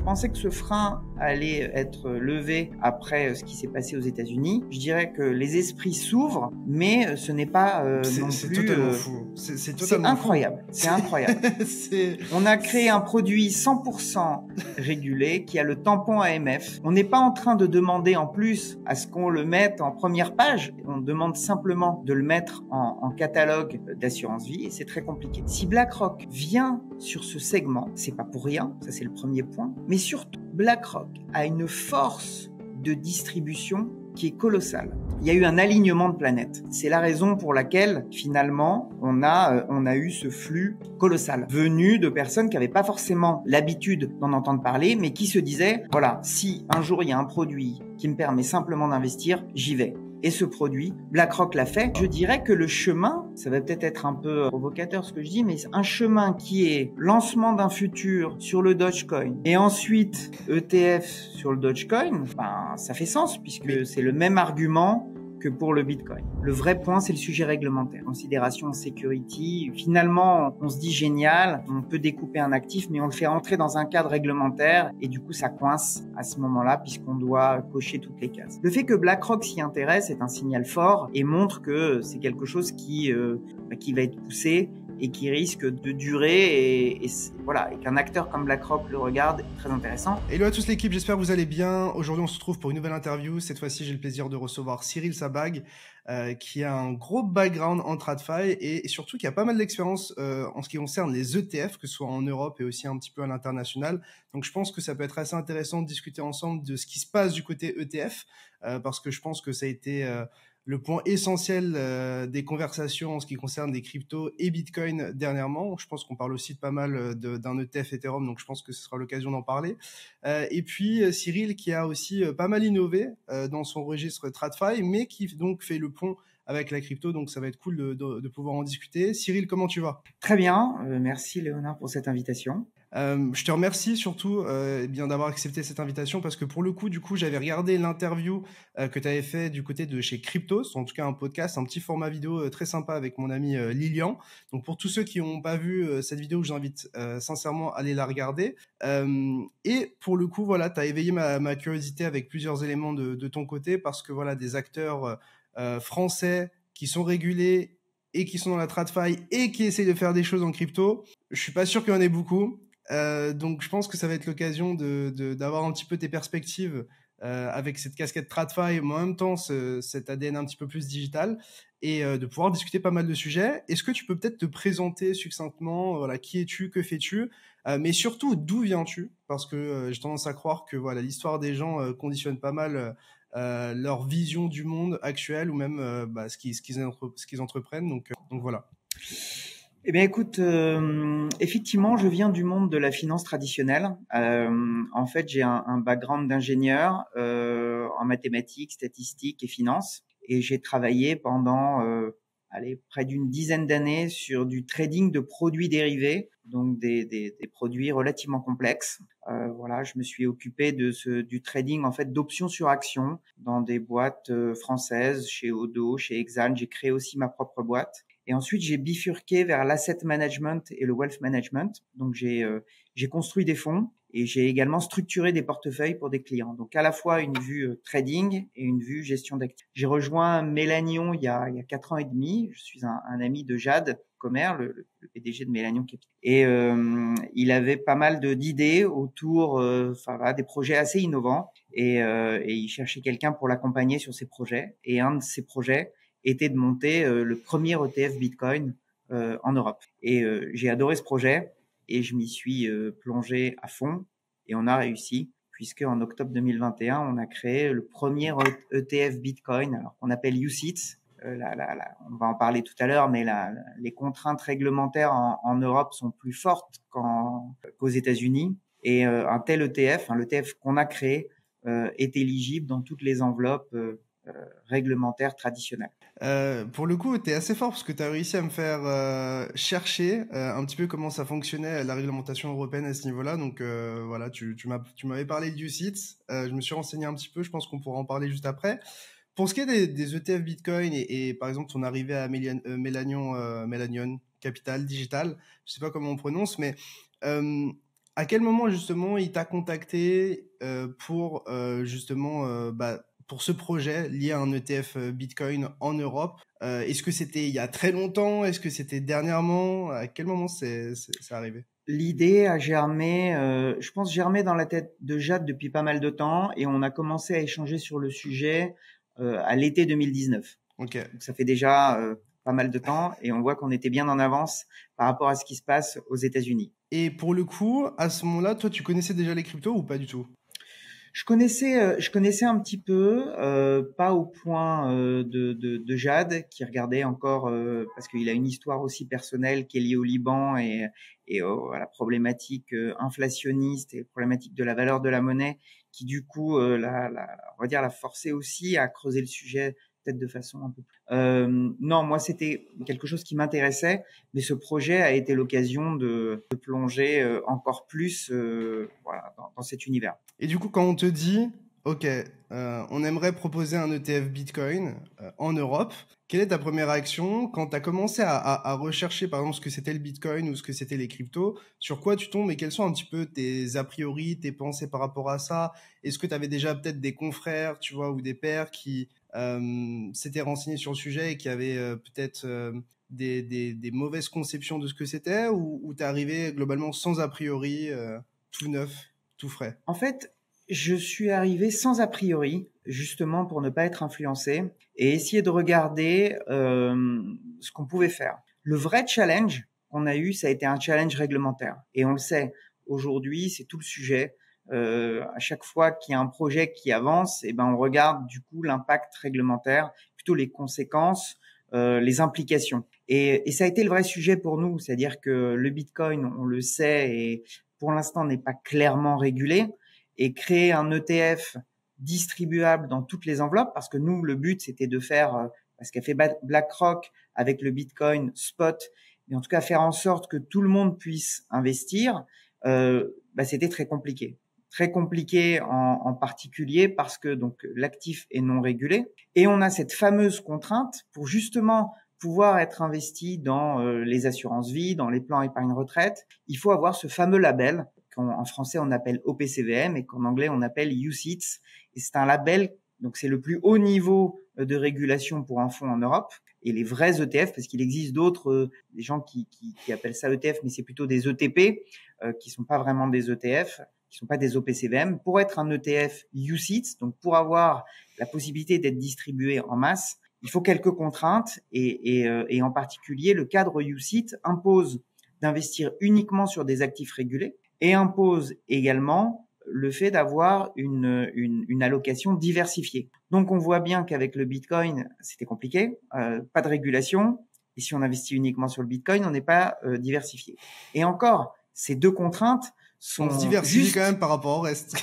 Je pensais que ce frein allait être levé après ce qui s'est passé aux États-Unis. Je dirais que les esprits s'ouvrent, mais ce n'est pas non plus... C'est totalement fou. C'est totalement incroyable. Fou. C'est incroyable. On a créé un produit 100% régulé qui a le tampon AMF. On n'est pas en train de demander en plus à ce qu'on le mette en première page. On demande simplement de le mettre en catalogue d'assurance vie et c'est très compliqué. Si BlackRock vient sur ce segment, c'est pas pour rien, ça c'est le premier point, mais surtout BlackRock a une force de distribution qui est colossale. Il y a eu un alignement de planètes. C'est la raison pour laquelle, finalement, on a eu ce flux colossal, venu de personnes qui n'avaient pas forcément l'habitude d'en entendre parler, mais qui se disaient, voilà, si un jour il y a un produit qui me permet simplement d'investir, j'y vais. Et ce produit, BlackRock l'a fait. Je dirais que le chemin, ça va peut-être être un peu provocateur ce que je dis, mais un chemin qui est lancement d'un futur sur le Dogecoin et ensuite ETF sur le Dogecoin, ben, ça fait sens puisque c'est le même argument que pour le Bitcoin. Le vrai point, c'est le sujet réglementaire. Considération security. Finalement, on se dit génial, on peut découper un actif, mais on le fait rentrer dans un cadre réglementaire et du coup, ça coince à ce moment-là puisqu'on doit cocher toutes les cases. Le fait que BlackRock s'y intéresse est un signal fort et montre que c'est quelque chose qui va être poussé et qui risque de durer et voilà, et qu'un acteur comme BlackRock le regarde est très intéressant. Hello à tous l'équipe, j'espère que vous allez bien. Aujourd'hui on se retrouve pour une nouvelle interview. Cette fois-ci j'ai le plaisir de recevoir Cyril Sabag qui a un gros background en TradFi et surtout qui a pas mal d'expérience en ce qui concerne les ETF, que ce soit en Europe et aussi un petit peu à l'international. Donc je pense que ça peut être assez intéressant de discuter ensemble de ce qui se passe du côté ETF parce que je pense que ça a été le point essentiel des conversations en ce qui concerne des cryptos et Bitcoin dernièrement. Je pense qu'on parle aussi de pas mal d'un ETF Ethereum, donc je pense que ce sera l'occasion d'en parler. Et puis Cyril qui a aussi pas mal innové dans son registre TradFi, mais qui donc fait le pont avec la crypto, donc ça va être cool de pouvoir en discuter. Cyril, comment tu vas ? Très bien, merci Léonard pour cette invitation. Je te remercie surtout bien d'avoir accepté cette invitation parce que pour le coup, du coup, j'avais regardé l'interview que tu avais fait du côté de chez Cryptos, en tout cas un podcast, un petit format vidéo très sympa avec mon ami Lilian. Donc pour tous ceux qui n'ont pas vu cette vidéo, j'invite sincèrement à aller la regarder. Et pour le coup, voilà, tu as éveillé ma curiosité avec plusieurs éléments de ton côté parce que voilà, des acteurs français qui sont régulés et qui sont dans la TradFi et qui essayent de faire des choses en crypto, je suis pas sûr qu'il y en ait beaucoup. Donc je pense que ça va être l'occasion d'avoir un petit peu tes perspectives avec cette casquette TradFi, mais en même temps cet ADN un petit peu plus digital et de pouvoir discuter pas mal de sujets. Est-ce que tu peux peut-être te présenter succinctement, voilà, qui es-tu, que fais-tu, mais surtout d'où viens-tu? Parce que j'ai tendance à croire que voilà, l'histoire des gens conditionne pas mal leur vision du monde actuel ou même ce qu'ils entreprennent. Donc voilà. Eh bien, écoute, effectivement, je viens du monde de la finance traditionnelle. En fait, j'ai un background d'ingénieur en mathématiques, statistiques et finance. Et j'ai travaillé pendant près d'une dizaine d'années sur du trading de produits dérivés, donc des produits relativement complexes. Voilà, je me suis occupé du trading en fait d'options sur actions dans des boîtes françaises, chez Odo, chez Exane. J'ai créé aussi ma propre boîte. Et ensuite, j'ai bifurqué vers l'asset management et le wealth management. Donc, j'ai construit des fonds et j'ai également structuré des portefeuilles pour des clients. Donc, à la fois une vue trading et une vue gestion d'actifs. J'ai rejoint Mélanion il y a 4 ans et demi. Je suis un ami de Jade Comer, le PDG de Mélanion Capital. Et il avait pas mal d'idées autour des projets assez innovants et il cherchait quelqu'un pour l'accompagner sur ces projets. Et un de ces projets était de monter le premier ETF Bitcoin en Europe. Et j'ai adoré ce projet et je m'y suis plongé à fond et on a réussi puisque en octobre 2021, on a créé le premier ETF Bitcoin, alors qu'on appelle UCITS. On va en parler tout à l'heure, mais les contraintes réglementaires en Europe sont plus fortes qu'aux États-Unis. Et un tel ETF, l'ETF qu'on a créé, est éligible dans toutes les enveloppes réglementaires traditionnelles. Pour le coup, tu es assez fort parce que tu as réussi à me faire chercher un petit peu comment ça fonctionnait la réglementation européenne à ce niveau-là. Donc voilà, tu m'avais parlé du site. Je me suis renseigné un petit peu. Je pense qu'on pourra en parler juste après. Pour ce qui est des ETF Bitcoin et par exemple ton arrivée à Mélanion Capital Digital, je sais pas comment on prononce, mais À quel moment justement il t'a contacté pour pour ce projet lié à un ETF Bitcoin en Europe? Est-ce que c'était il y a très longtemps? Est-ce que c'était dernièrement? À quel moment c'est arrivé? L'idée a germé, je pense germé dans la tête de Jade depuis pas mal de temps et on a commencé à échanger sur le sujet à l'été 2019. Ok. Donc ça fait déjà pas mal de temps et on voit qu'on était bien en avance par rapport à ce qui se passe aux États-Unis. Et pour le coup, à ce moment-là, toi, tu connaissais déjà les cryptos ou pas du tout? Je connaissais un petit peu, pas au point de Jade qui regardait encore parce qu'il a une histoire aussi personnelle qui est liée au Liban et à la problématique inflationniste et problématique de la valeur de la monnaie qui du coup on va dire l'a forcé aussi à creuser le sujet peut-être de façon un peu plus. Non, moi c'était quelque chose qui m'intéressait, mais ce projet a été l'occasion de plonger encore plus voilà, dans cet univers. Et du coup, quand on te dit, OK, on aimerait proposer un ETF Bitcoin en Europe, quelle est ta première action quand tu as commencé à rechercher, par exemple, ce que c'était le Bitcoin ou ce que c'était les cryptos? Sur quoi tu tombes et quels sont un petit peu tes a priori, tes pensées par rapport à ça? Est-ce que tu avais déjà peut-être des confrères, tu vois, ou des pairs qui s'étaient renseignés sur le sujet et qui avaient peut-être des mauvaises conceptions de ce que c'était, ou t'es arrivé globalement sans a priori, tout neuf, tout frais? En fait, je suis arrivé sans a priori, justement pour ne pas être influencé et essayer de regarder ce qu'on pouvait faire. Le vrai challenge qu'on a eu, ça a été un challenge réglementaire. Et on le sait, aujourd'hui, c'est tout le sujet. À chaque fois qu'il y a un projet qui avance, eh ben, on regarde du coup l'impact réglementaire, plutôt les conséquences, les implications. Et ça a été le vrai sujet pour nous, c'est-à-dire que le Bitcoin, on le sait, et pour l'instant n'est pas clairement régulé. Et créer un ETF distribuable dans toutes les enveloppes, parce que nous, le but, c'était de faire ce qu'a fait BlackRock avec le Bitcoin spot, mais en tout cas faire en sorte que tout le monde puisse investir, c'était très compliqué. Très compliqué en particulier parce que donc l'actif est non régulé et on a cette fameuse contrainte pour justement pouvoir être investi dans les assurances vie, dans les plans épargne retraite. Il faut avoir ce fameux label qu'en français on appelle OPCVM et qu'en anglais on appelle UCITS. Et c'est un label, donc c'est le plus haut niveau de régulation pour un fonds en Europe. Et les vrais ETF, parce qu'il existe d'autres, des gens qui appellent ça ETF, mais c'est plutôt des ETP, qui sont pas vraiment des ETF, qui sont pas des OPCVM. Pour être un ETF UCITS, donc pour avoir la possibilité d'être distribué en masse, il faut quelques contraintes et en particulier le cadre UCITS impose d'investir uniquement sur des actifs régulés et impose également le fait d'avoir une allocation diversifiée. Donc on voit bien qu'avec le Bitcoin, c'était compliqué, pas de régulation, et si on investit uniquement sur le Bitcoin, on n'est pas diversifié. Et encore, ces deux contraintes sont on se diversifie juste quand même par rapport au reste.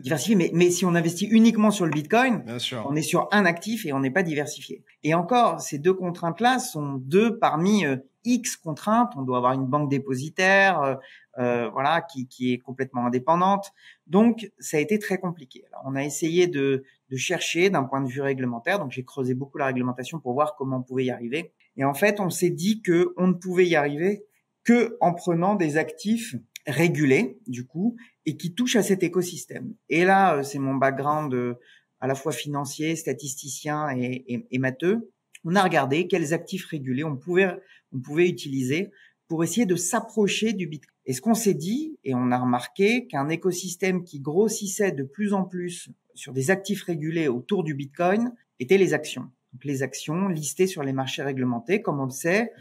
Diversifié, mais si on investit uniquement sur le Bitcoin, bien sûr, on est sur un actif et on n'est pas diversifié. Et encore, ces deux contraintes-là sont deux parmi X contraintes. On doit avoir une banque dépositaire, voilà, qui est complètement indépendante. Donc, ça a été très compliqué. Alors, on a essayé de chercher d'un point de vue réglementaire. Donc, j'ai creusé beaucoup la réglementation pour voir comment on pouvait y arriver. Et en fait, on s'est dit que on ne pouvait y arriver que en prenant des actifs régulés, du coup, et qui touchent à cet écosystème. Et là, c'est mon background à la fois financier, statisticien et matheux. On a regardé quels actifs régulés on pouvait utiliser pour essayer de s'approcher du Bitcoin. Et ce qu'on s'est dit, et on a remarqué qu'un écosystème qui grossissait de plus en plus sur des actifs régulés autour du Bitcoin étaient les actions. Donc les actions listées sur les marchés réglementés, comme on le sait,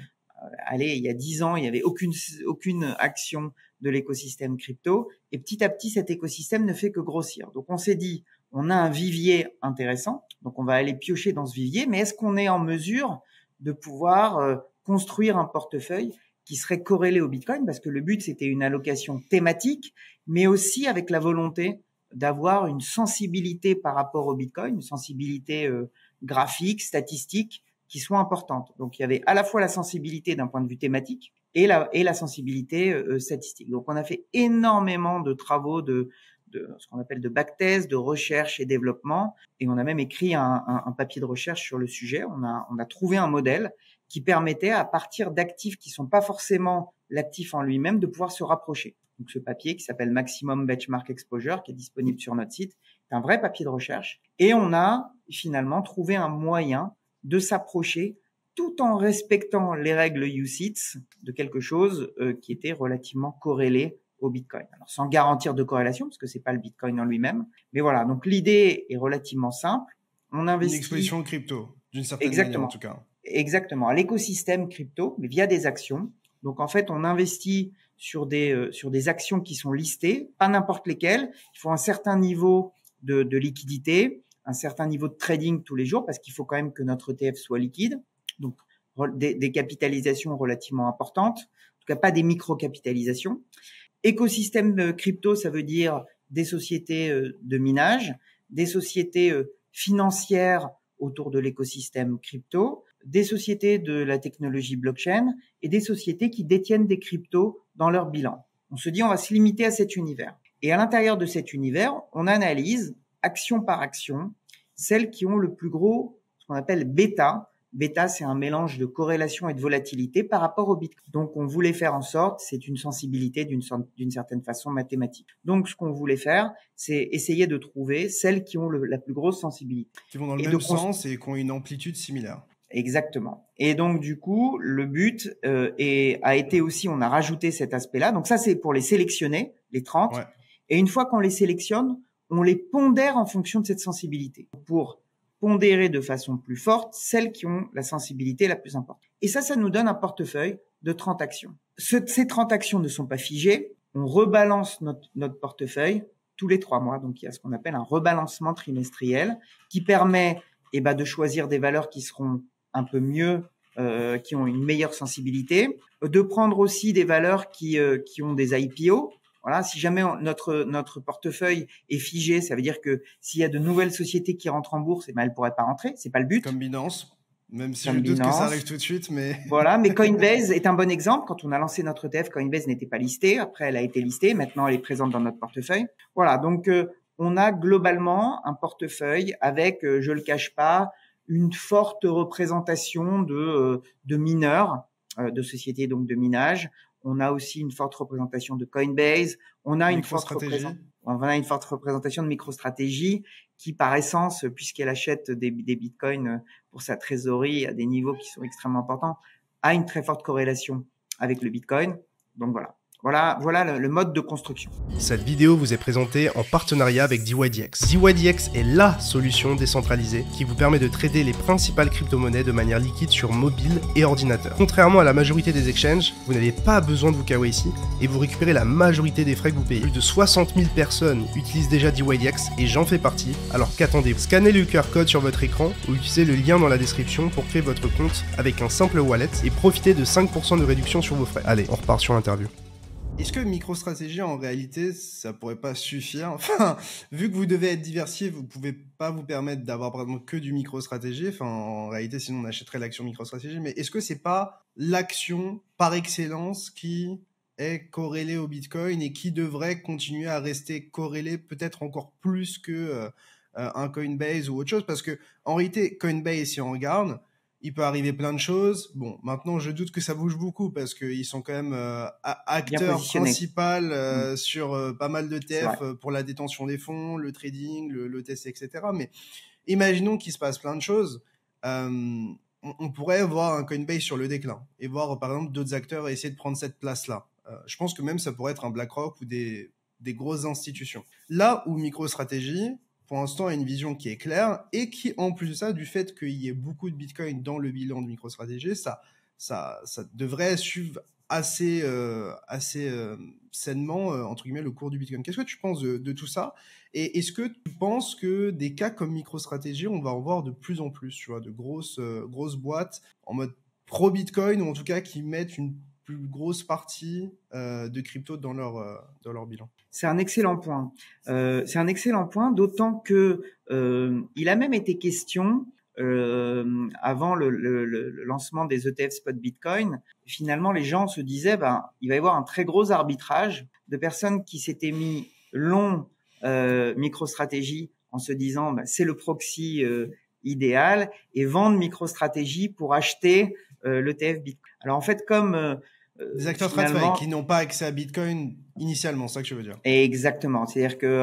il y a 10 ans, il n'y avait aucune action de l'écosystème crypto. Et petit à petit, cet écosystème ne fait que grossir. Donc, on s'est dit, on a un vivier intéressant. Donc, on va aller piocher dans ce vivier. Mais est-ce qu'on est en mesure de pouvoir construire un portefeuille qui serait corrélé au Bitcoin? Parce que le but, c'était une allocation thématique, mais aussi avec la volonté d'avoir une sensibilité par rapport au Bitcoin, une sensibilité graphique, statistique, qui soit importante. Donc, il y avait à la fois la sensibilité d'un point de vue thématique et la sensibilité statistique. Donc, on a fait énormément de travaux de ce qu'on appelle de backtest, de recherche et développement, et on a même écrit un papier de recherche sur le sujet. On a trouvé un modèle qui permettait, à partir d'actifs qui sont pas forcément l'actif en lui-même, de pouvoir se rapprocher. Donc ce papier qui s'appelle Maximum Benchmark Exposure, qui est disponible sur notre site, c'est un vrai papier de recherche. Et on a finalement trouvé un moyen de s'approcher tout en respectant les règles UCITS de quelque chose qui était relativement corrélé au Bitcoin. Alors sans garantir de corrélation, parce que c'est pas le Bitcoin en lui-même. Mais voilà, donc l'idée est relativement simple. On investit... Une exposition crypto, d'une certaine manière en tout cas. Exactement, à l'écosystème crypto, mais via des actions. Donc en fait, on investit sur des actions qui sont listées, pas n'importe lesquelles. Il faut un certain niveau de liquidité, un certain niveau de trading tous les jours, parce qu'il faut quand même que notre ETF soit liquide. Donc des capitalisations relativement importantes, en tout cas pas des micro-capitalisations. Écosystème crypto, ça veut dire des sociétés de minage, des sociétés financières autour de l'écosystème crypto, des sociétés de la technologie blockchain et des sociétés qui détiennent des cryptos dans leur bilan. On se dit, on va se limiter à cet univers. Et à l'intérieur de cet univers, on analyse, action par action, celles qui ont le plus gros, ce qu'on appelle bêta. Bêta, c'est un mélange de corrélation et de volatilité par rapport au Bitcoin. Donc, on voulait faire en sorte, c'est une sensibilité d'une certaine façon mathématique. Donc, ce qu'on voulait faire, c'est essayer de trouver celles qui ont la plus grosse sensibilité. Qui vont dans le même sens et qui ont une amplitude similaire. Exactement. Et donc, du coup, le but a été aussi, on a rajouté cet aspect-là. Donc, ça, c'est pour les sélectionner, les 30. Ouais. Et une fois qu'on les sélectionne, on les pondère en fonction de cette sensibilité pour pondérer de façon plus forte celles qui ont la sensibilité la plus importante. Et ça nous donne un portefeuille de 30 actions. Ces 30 actions ne sont pas figées. On rebalance notre portefeuille tous les 3 mois. Donc, il y a ce qu'on appelle un rebalancement trimestriel qui permet de choisir des valeurs qui seront un peu mieux, qui ont une meilleure sensibilité, de prendre aussi des valeurs qui ont des IPO. Voilà, si jamais notre portefeuille est figé, ça veut dire que s'il y a de nouvelles sociétés qui rentrent en bourse, elles pourraient pas rentrer, c'est pas le but. Comme Binance, même si je doute que ça arrive tout de suite, mais voilà. Mais Coinbase est un bon exemple. Quand on a lancé notre ETF, Coinbase n'était pas listée. Après, elle a été listée. Maintenant, elle est présente dans notre portefeuille. Voilà. Donc, on a globalement un portefeuille avec, je le cache pas, une forte représentation de mineurs, de sociétés donc de minage. On a aussi une forte représentation de Coinbase. On a une forte représentation de MicroStrategy qui, par essence, puisqu'elle achète des bitcoins pour sa trésorerie à des niveaux qui sont extrêmement importants, a une très forte corrélation avec le bitcoin. Donc voilà le mode de construction. Cette vidéo vous est présentée en partenariat avec DYDX. DYDX est LA solution décentralisée qui vous permet de trader les principales crypto-monnaies de manière liquide sur mobile et ordinateur. Contrairement à la majorité des exchanges, vous n'avez pas besoin de vous KYC et vous récupérez la majorité des frais que vous payez. Plus de 60 000 personnes utilisent déjà DYDX et j'en fais partie, alors qu'attendez-vous? Scannez le QR code sur votre écran ou utilisez le lien dans la description pour créer votre compte avec un simple wallet et profitez de 5% de réduction sur vos frais. Allez, on repart sur l'interview. Est-ce que MicroStrategy, en réalité, ça pourrait pas suffire? Enfin, vu que vous devez être diversifié, vous pouvez pas vous permettre d'avoir, par exemple, que du MicroStrategy. Enfin, en réalité, sinon, on achèterait l'action MicroStrategy. Mais est-ce que c'est pas l'action par excellence qui est corrélée au Bitcoin et qui devrait continuer à rester corrélée peut-être encore plus que un Coinbase ou autre chose? Parce que, en réalité, Coinbase, si on regarde, il peut arriver plein de choses. Bon, maintenant, je doute que ça bouge beaucoup parce qu'ils sont quand même acteurs principaux sur pas mal de TF pour la détention des fonds, le trading, le test, etc. Mais imaginons qu'il se passe plein de choses. On pourrait voir un Coinbase sur le déclin et voir, par exemple, d'autres acteurs essayer de prendre cette place-là. Je pense que même ça pourrait être un BlackRock ou des grosses institutions. Là où MicroStrategy, pour l'instant, a une vision qui est claire et qui, en plus de ça, du fait qu'il y ait beaucoup de Bitcoin dans le bilan de MicroStrategy, ça devrait suivre assez sainement, entre guillemets, le cours du Bitcoin. Qu'est-ce que tu penses de tout ça? Et est-ce que tu penses que des cas comme MicroStrategy, on va en voir de plus en plus, tu vois, de grosses boîtes en mode pro-Bitcoin ou en tout cas qui mettent une plus grosse partie de crypto dans leur bilan? C'est un excellent point. D'autant que il a même été question avant le lancement des ETF spot Bitcoin. Finalement, les gens se disaient, il va y avoir un très gros arbitrage de personnes qui s'étaient mis long MicroStrategy en se disant, c'est le proxy idéal, et vendre MicroStrategy pour acheter l'ETF Bitcoin. Alors en fait, comme Des acteurs TradFi qui n'ont pas accès à Bitcoin initialement, c'est ça que je veux dire. Exactement. C'est-à-dire que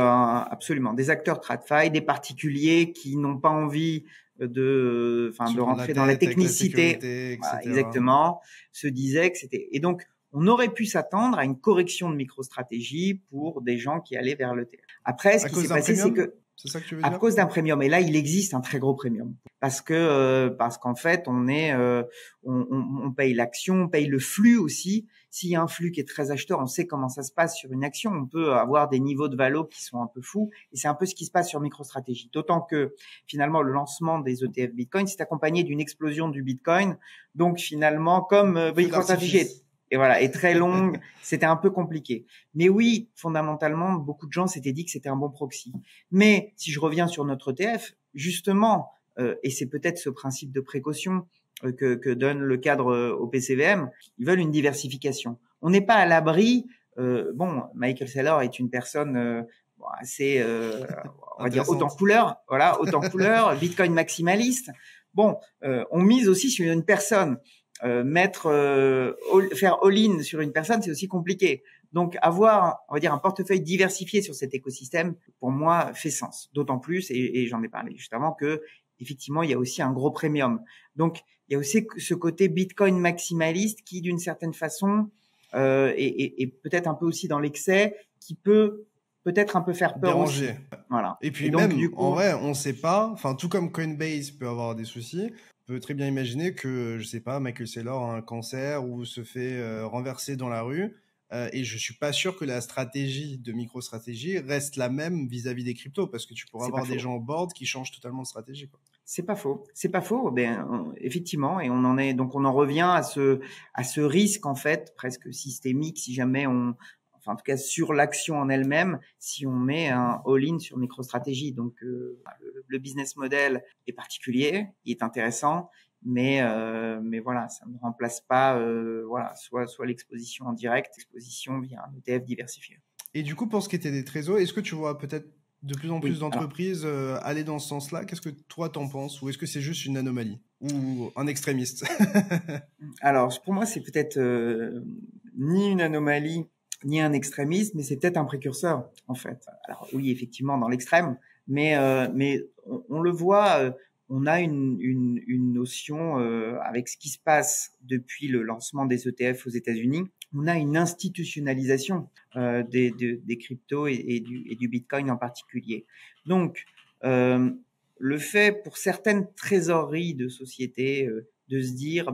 absolument des acteurs TradFi, des particuliers qui n'ont pas envie de rentrer dans la technicité, voilà, exactement, se disaient que c'était. Et donc, on aurait pu s'attendre à une correction de MicroStrategy pour des gens qui allaient vers l'ETF. Après, ce qui s'est passé, c'est que c'est ça que tu veux à dire cause d'un premium. Et là, il existe un très gros premium parce qu'en fait, on paye l'action, on paye le flux aussi. S'il y a un flux qui est très acheteur, on sait comment ça se passe sur une action. On peut avoir des niveaux de valo qui sont un peu fous. Et c'est un peu ce qui se passe sur MicroStrategy. D'autant que finalement, le lancement des ETF Bitcoin s'est accompagné d'une explosion du Bitcoin. Donc finalement, comme MicroStrategy est très longue, c'était un peu compliqué. Mais oui, fondamentalement, beaucoup de gens s'étaient dit que c'était un bon proxy. Mais si je reviens sur notre ETF, justement, et c'est peut-être ce principe de précaution que donne le cadre au PCVM, ils veulent une diversification. On n'est pas à l'abri. Michael Saylor est une personne assez, on va dire, haute en couleur, Bitcoin maximaliste. On mise aussi sur une personne. Faire all-in sur une personne, c'est aussi compliqué. Donc, avoir, on va dire, un portefeuille diversifié sur cet écosystème, pour moi, fait sens. D'autant plus, et j'en ai parlé juste avant, que effectivement, il y a aussi un gros premium. Donc, il y a aussi ce côté Bitcoin maximaliste qui, d'une certaine façon, est peut-être un peu aussi dans l'excès, qui peut-être un peu faire peur déranger. Aussi. Voilà. Et puis donc, même, en vrai, on ne sait pas. Enfin, tout comme Coinbase peut avoir des soucis, on peut très bien imaginer que, je sais pas, Michael Saylor a un cancer ou se fait renverser dans la rue. Et je suis pas sûr que la stratégie de MicroStrategy reste la même vis-à-vis des cryptos, parce que tu pourras avoir des gens au board qui changent totalement de stratégie, quoi. C'est pas faux. Effectivement, et on en revient à ce risque en fait presque systémique si jamais en tout cas sur l'action en elle-même, si on met un all-in sur MicroStrategy. Donc le business model est particulier, il est intéressant, mais voilà, ça ne remplace pas soit l'exposition en direct, l'exposition via un ETF diversifié. Et du coup, pour ce qui était des trésors, est-ce que tu vois peut-être de plus en plus d'entreprises aller dans ce sens-là? Qu'est-ce que toi t'en penses? Ou est-ce que c'est juste une anomalie? Ou un extrémiste? Alors, pour moi, c'est peut-être ni une anomalie, ni un extrémiste, mais c'est peut-être un précurseur, en fait. Alors oui, effectivement, dans l'extrême, mais on le voit, on a une notion avec ce qui se passe depuis le lancement des ETF aux États-Unis. On a une institutionnalisation des cryptos et du Bitcoin en particulier. Donc, le fait pour certaines trésoreries de sociétés de se dire,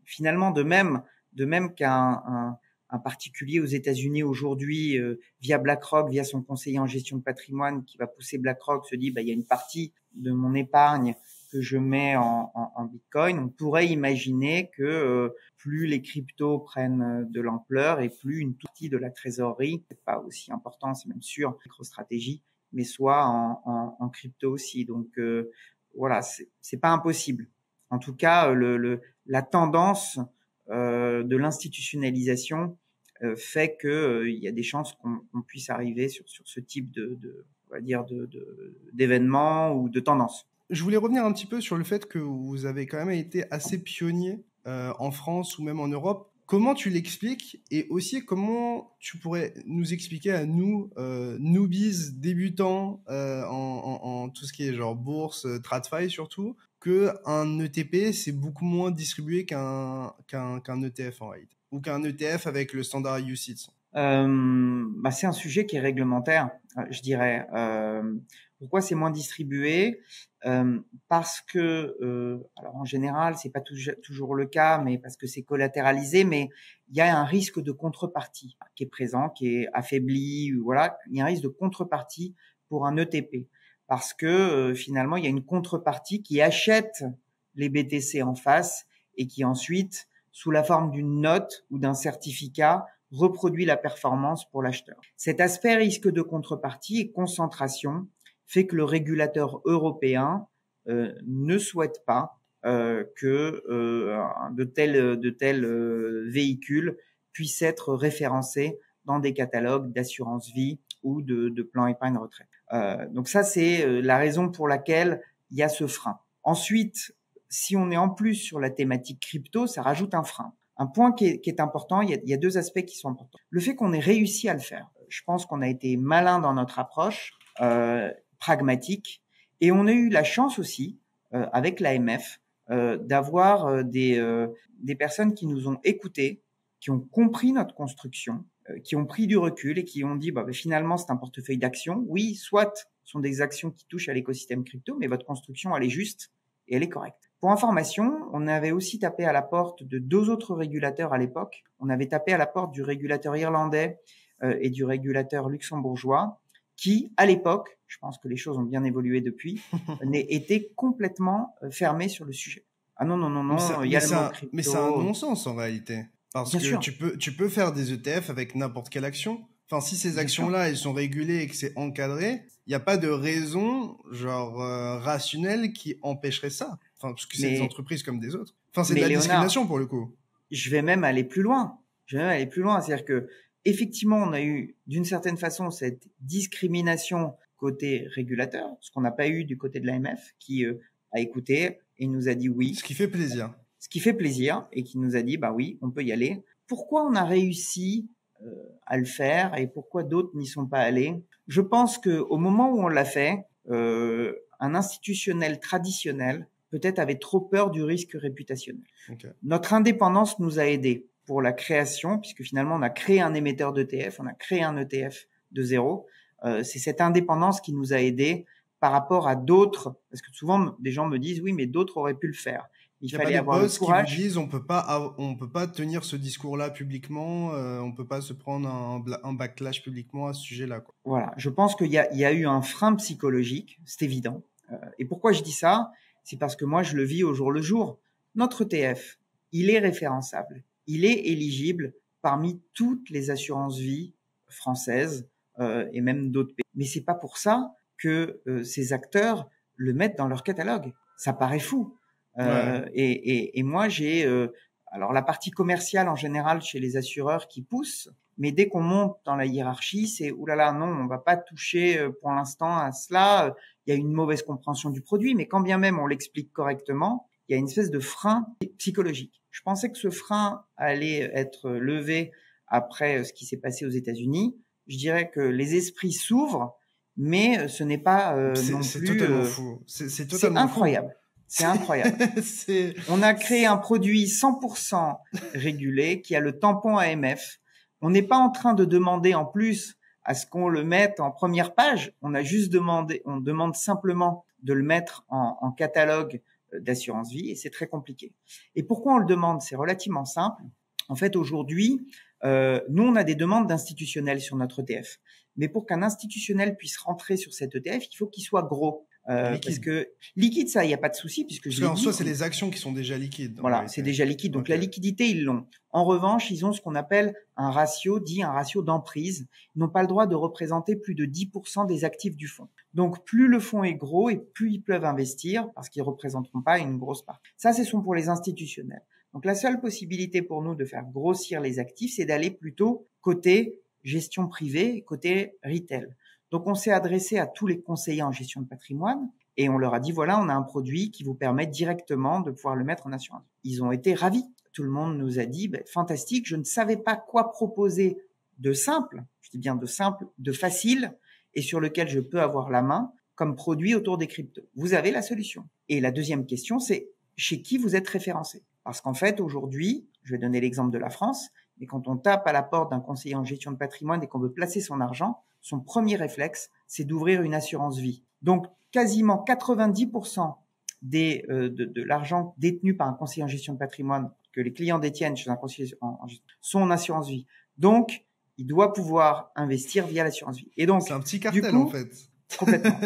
finalement, de même qu'un particulier aux États-Unis aujourd'hui, via BlackRock, via son conseiller en gestion de patrimoine, qui va pousser BlackRock, se dit, il y a une partie de mon épargne que je mets en Bitcoin. On pourrait imaginer que plus les cryptos prennent de l'ampleur et plus une partie de la trésorerie, c'est pas aussi important, c'est même sûr, MicroStrategy, mais soit en crypto aussi. Donc voilà, c'est pas impossible. En tout cas, la tendance de l'institutionnalisation fait que il y a des chances qu'on puisse arriver sur ce type on va dire d'événements ou de tendances. Je voulais revenir un petit peu sur le fait que vous avez quand même été assez pionnier en France ou même en Europe. Comment tu l'expliques et aussi comment tu pourrais nous expliquer à nous, newbies, débutants en tout ce qui est genre bourse, TradFi surtout, qu'un ETP c'est beaucoup moins distribué qu'un ETF en réalité, ou qu'un ETF avec le standard UCITS? C'est un sujet qui est réglementaire, je dirais. Pourquoi c'est moins distribué? Parce que, alors en général, c'est pas toujours le cas, mais parce que c'est collatéralisé, mais il y a un risque de contrepartie qui est présent, qui est affaibli, voilà. Il y a un risque de contrepartie pour un ETP, parce que finalement, il y a une contrepartie qui achète les BTC en face et qui ensuite, sous la forme d'une note ou d'un certificat, reproduit la performance pour l'acheteur. Cet aspect risque de contrepartie et concentration fait que le régulateur européen ne souhaite pas que de tels véhicules puissent être référencés dans des catalogues d'assurance vie ou de plans épargne retraite. Donc ça, c'est la raison pour laquelle il y a ce frein. Ensuite, si on est en plus sur la thématique crypto, ça rajoute un frein. un point qui est important, il y a deux aspects qui sont importants. Le fait qu'on ait réussi à le faire. Je pense qu'on a été malin dans notre approche, pragmatique, et on a eu la chance aussi, avec l'AMF, d'avoir des personnes qui nous ont écoutés, qui ont compris notre construction, qui ont pris du recul et qui ont dit finalement c'est un portefeuille d'actions. Oui, soit ce sont des actions qui touchent à l'écosystème crypto, mais votre construction elle est juste et elle est correcte. Pour information, on avait aussi tapé à la porte de deux autres régulateurs à l'époque. On avait tapé à la porte du régulateur irlandais et du régulateur luxembourgeois qui, à l'époque, je pense que les choses ont bien évolué depuis, étaient complètement fermés sur le sujet. Ah non, il y a le mot crypto. Mais c'est un non-sens en réalité. Parce Bien sûr. tu peux faire des ETF avec n'importe quelle action. Enfin, si ces actions-là, elles sont régulées et que c'est encadré, il n'y a pas de raison, rationnelle qui empêcherait ça. Enfin, parce que c'est des entreprises comme des autres. Enfin, c'est de la discrimination pour le coup. Je vais même aller plus loin. C'est-à-dire que, effectivement, on a eu, d'une certaine façon, cette discrimination côté régulateur, ce qu'on n'a pas eu du côté de l'AMF, qui a écouté et nous a dit oui. Ce qui fait plaisir. Et qui nous a dit, oui, on peut y aller. Pourquoi on a réussi à le faire et pourquoi d'autres n'y sont pas allés? Je pense qu'au moment où on l'a fait, un institutionnel traditionnel peut-être avait trop peur du risque réputationnel. Okay. Notre indépendance nous a aidés pour la création, puisque finalement on a créé un émetteur d'ETF, on a créé un ETF de zéro. C'est cette indépendance qui nous a aidés par rapport à d'autres, parce que souvent des gens me disent oui, mais d'autres auraient pu le faire. Il fallait avoir le courage. Qui vous disent on peut pas tenir ce discours-là publiquement, on peut pas se prendre un backlash publiquement à ce sujet-là, quoi. Voilà, je pense qu'il y a eu un frein psychologique, c'est évident. Et pourquoi je dis ça? C'est parce que moi je le vis au jour le jour. Notre ETF, il est référençable, il est éligible parmi toutes les assurances vie françaises et même d'autres pays. Mais c'est pas pour ça que ces acteurs le mettent dans leur catalogue. Ça paraît fou. Et moi, j'ai alors la partie commerciale en général chez les assureurs qui poussent, mais dès qu'on monte dans la hiérarchie, c'est oulala, non, on va pas toucher pour l'instant à cela. Il y a une mauvaise compréhension du produit, mais quand bien même on l'explique correctement, il y a une espèce de frein psychologique. Je pensais que ce frein allait être levé après ce qui s'est passé aux États-Unis. Je dirais que les esprits s'ouvrent, mais ce n'est pas non plus. C'est totalement fou. C'est totalement incroyable. Fou. C'est incroyable. On a créé un produit 100% régulé qui a le tampon AMF. On n'est pas en train de demander en plus à ce qu'on le mette en première page. On demande simplement de le mettre en catalogue d'assurance vie et c'est très compliqué. Et pourquoi on le demande? C'est relativement simple. En fait, aujourd'hui, nous, on a des demandes d'institutionnels sur notre ETF. Mais pour qu'un institutionnel puisse rentrer sur cet ETF, il faut qu'il soit gros. Parce que liquide, ça, il n'y a pas de souci puisque en soi, c'est les actions qui sont déjà liquides. Voilà, c'est déjà liquide. Donc, la liquidité, ils l'ont. En revanche, ils ont ce qu'on appelle un ratio d'emprise. Ils n'ont pas le droit de représenter plus de 10% des actifs du fonds. Donc, plus le fonds est gros et plus ils peuvent investir parce qu'ils représenteront pas une grosse part. Ça, ce sont pour les institutionnels. Donc, la seule possibilité pour nous de faire grossir les actifs, c'est d'aller plutôt côté gestion privée, côté retail. Donc, on s'est adressé à tous les conseillers en gestion de patrimoine et on leur a dit, voilà, on a un produit qui vous permet directement de pouvoir le mettre en assurance. Ils ont été ravis. Tout le monde nous a dit, fantastique, je ne savais pas quoi proposer de simple, je dis bien de simple, de facile et sur lequel je peux avoir la main comme produit autour des cryptos. Vous avez la solution. Et la deuxième question, c'est chez qui vous êtes référencé? Parce qu'en fait, aujourd'hui, je vais donner l'exemple de la France, mais quand on tape à la porte d'un conseiller en gestion de patrimoine et qu'on veut placer son argent, son premier réflexe, c'est d'ouvrir une assurance vie. Donc, quasiment 90% de l'argent détenu par un conseiller en gestion de patrimoine que les clients détiennent chez un conseiller en gestion sont en assurance vie. Donc, il doit pouvoir investir via l'assurance vie. Et donc, c'est un petit cartel en fait. Complètement.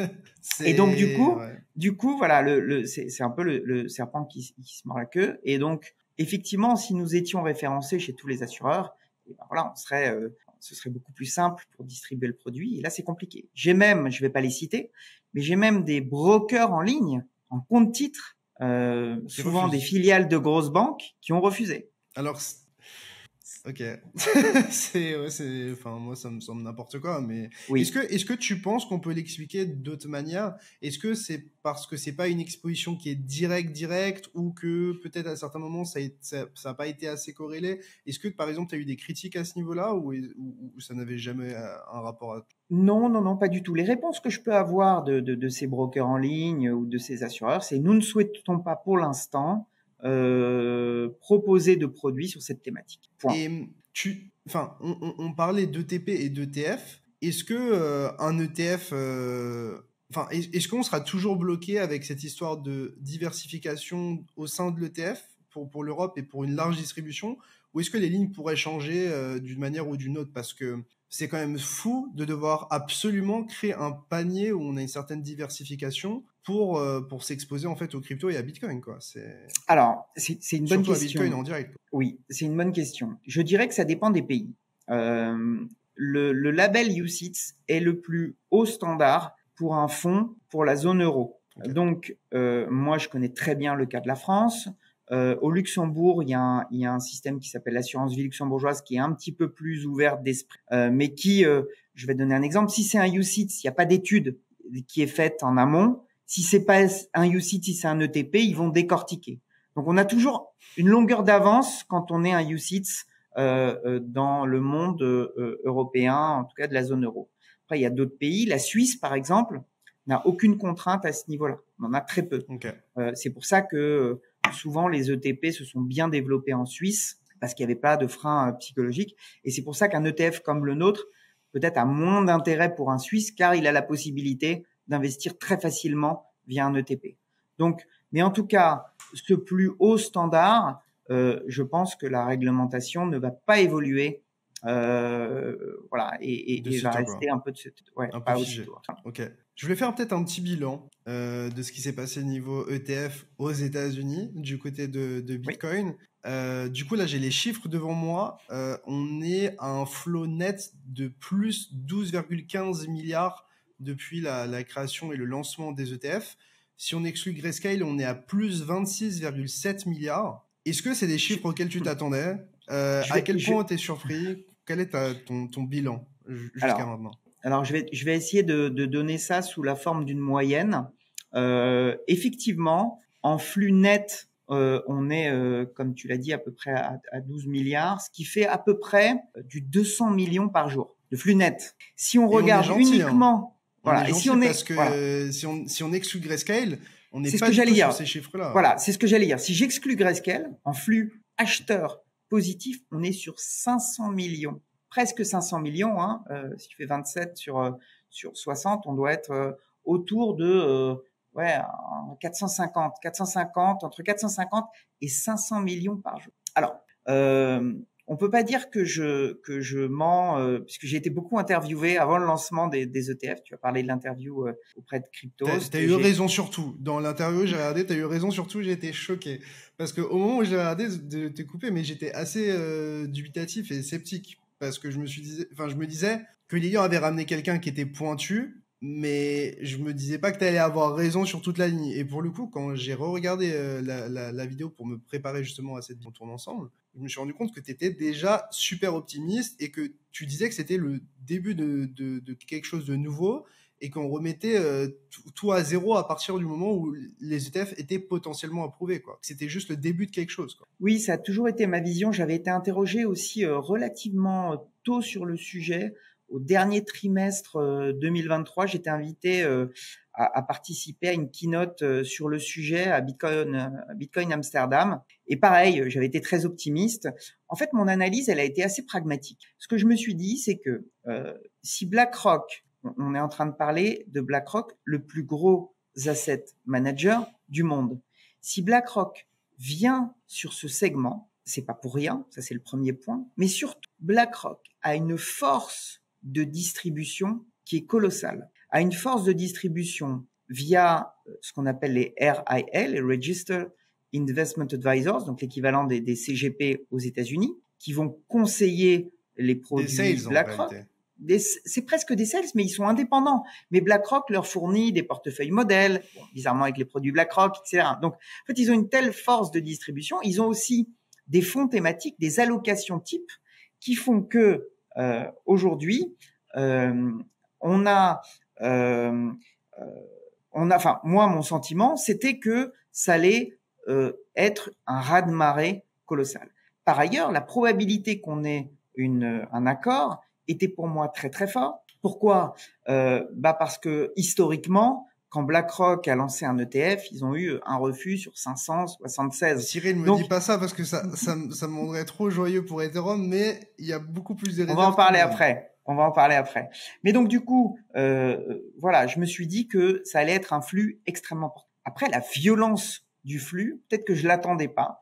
Et donc, du coup, voilà, c'est un peu le serpent qui se mord la queue. Et donc, effectivement, si nous étions référencés chez tous les assureurs, voilà, ce serait beaucoup plus simple pour distribuer le produit. Et là, c'est compliqué. Je vais pas les citer, mais j'ai même des brokers en ligne, en compte titre, souvent des filiales de grosses banques qui ont refusé. Alors, Ok. Enfin, moi, ça me semble n'importe quoi, mais Oui. est-ce que tu penses qu'on peut l'expliquer d'autres manières? Est-ce que c'est parce que c'est pas une exposition qui est directe, ou que peut-être à certains moments ça a pas été assez corrélé? Est-ce que, par exemple, tu as eu des critiques à ce niveau-là, ou ça n'avait jamais un rapport à... Non, non, non, pas du tout. Les réponses que je peux avoir de ces brokers en ligne ou de ces assureurs, c'est nous ne souhaitons pas pour l'instant proposer de produits sur cette thématique. Point. Et enfin, on parlait d'ETP et d'ETF. Est-ce que un ETF, enfin, est-ce qu'on sera toujours bloqué avec cette histoire de diversification au sein de l'ETF pour l'Europe et pour une large distribution, ou est-ce que les lignes pourraient changer d'une manière ou d'une autre? Parce que c'est quand même fou de devoir absolument créer un panier où on a une certaine diversification pour s'exposer en fait aux cryptos et à Bitcoin, quoi. Alors, c'est une bonne Surtout question. à Bitcoin en direct, quoi. Oui, c'est une bonne question. Je dirais que ça dépend des pays. Le label UCITS est le plus haut standard pour un fonds pour la zone euro. Okay. Donc, moi, je connais très bien le cas de la France. Au Luxembourg, il y a un système qui s'appelle l'assurance vie luxembourgeoise, qui est un petit peu plus ouverte d'esprit, mais qui, je vais donner un exemple, si c'est un UCITS, il n'y a pas d'étude qui est faite en amont. Si c'est pas un UCITS, si c'est un ETP, ils vont décortiquer. Donc, on a toujours une longueur d'avance quand on est un UCITS dans le monde européen, en tout cas de la zone euro. Après, il y a d'autres pays. La Suisse, par exemple, n'a aucune contrainte à ce niveau-là. On en a très peu. Okay. C'est pour ça que souvent les ETP se sont bien développés en Suisse, parce qu'il n'y avait pas de frein psychologique. Et c'est pour ça qu'un ETF comme le nôtre peut-être a moins d'intérêt pour un Suisse, car il a la possibilité d'investir très facilement via un ETP. Donc, mais en tout cas, ce plus haut standard, je pense que la réglementation ne va pas évoluer, voilà, et va rester un peu de cette, ouais, un peu figé. Ok. Je voulais faire peut-être un petit bilan de ce qui s'est passé niveau ETF aux États-Unis du côté de Bitcoin. Oui. Du coup, là, j'ai les chiffres devant moi. On est à un flow net de plus 12,15 milliards depuis la création et le lancement des ETF. Si on exclut Grayscale, on est à plus 26,7 milliards. Est-ce que c'est des chiffres auxquels tu t'attendais? À quel point t'es surpris? Quel est ton bilan jusqu'à maintenant? Alors, je vais essayer de donner ça sous la forme d'une moyenne. Effectivement, en flux net, on est, comme tu l'as dit, à peu près à 12 milliards, ce qui fait à peu près du 200 millions par jour de flux net. Si on regarde uniquement... Voilà. Et si on est, parce que voilà. si on exclut Grayscale, on n'est pas du tout sur ces chiffres-là. Voilà, c'est ce que j'allais dire. Si j'exclus Grayscale, en flux acheteur positif, on est sur 500 millions. Presque 500 millions. Hein. Si tu fais 27 sur 60, on doit être autour de 450, entre 450 et 500 millions par jour. Alors, on peut pas dire que je mens, puisque j'ai été beaucoup interviewé avant le lancement des ETF. Tu as parlé de l'interview auprès de Cryptos. T'as eu raison surtout. Dans l'interview, j'ai regardé, t'as eu raison surtout, j'ai été choqué. Parce que au moment où j'ai regardé de te couper, mais j'étais assez dubitatif et sceptique. Parce que je me disais que Lilian avait ramené quelqu'un qui était pointu, mais je me disais pas que tu allais avoir raison sur toute la ligne. Et pour le coup, quand j'ai re-regardé la vidéo pour me préparer justement à cette vidéo, on tourne ensemble, je me suis rendu compte que tu étais déjà super optimiste et que tu disais que c'était le début de quelque chose de nouveau et qu'on remettait tout à zéro à partir du moment où les ETF étaient potentiellement approuvés, quoi. C'était juste le début de quelque chose, quoi. Oui, ça a toujours été ma vision. J'avais été interrogé aussi relativement tôt sur le sujet. Au dernier trimestre 2023, j'étais invité à participer à une keynote sur le sujet à Bitcoin Amsterdam. Et pareil, j'avais été très optimiste. En fait, mon analyse, elle a été assez pragmatique. Ce que je me suis dit, c'est que si BlackRock, on est en train de parler de BlackRock, le plus gros asset manager du monde. Si BlackRock vient sur ce segment, c'est pas pour rien, ça c'est le premier point, mais surtout, BlackRock a une force de distribution qui est colossale, a une force de distribution via ce qu'on appelle les RIA, les Registered Investment Advisors, donc l'équivalent des CGP aux États-Unis, qui vont conseiller les produits BlackRock. C'est presque des sales, mais ils sont indépendants. Mais BlackRock leur fournit des portefeuilles modèles, bon, bizarrement avec les produits BlackRock, etc. Donc, en fait, ils ont une telle force de distribution. Ils ont aussi des fonds thématiques, des allocations types qui font que aujourd'hui, on a, enfin, moi, mon sentiment, c'était que ça allait être un raz-de-marée colossal. Par ailleurs, la probabilité qu'on ait un accord était pour moi très très fort. Pourquoi parce que historiquement, quand BlackRock a lancé un ETF, ils ont eu un refus sur 576. Cyril, me dis pas ça parce que ça me rendrait trop joyeux pour Ethereum, mais il y a beaucoup plus de réserves. On va en parler après. Mais donc du coup, voilà, je me suis dit que ça allait être un flux extrêmement important. Après, la violence du flux, peut-être que je l'attendais pas.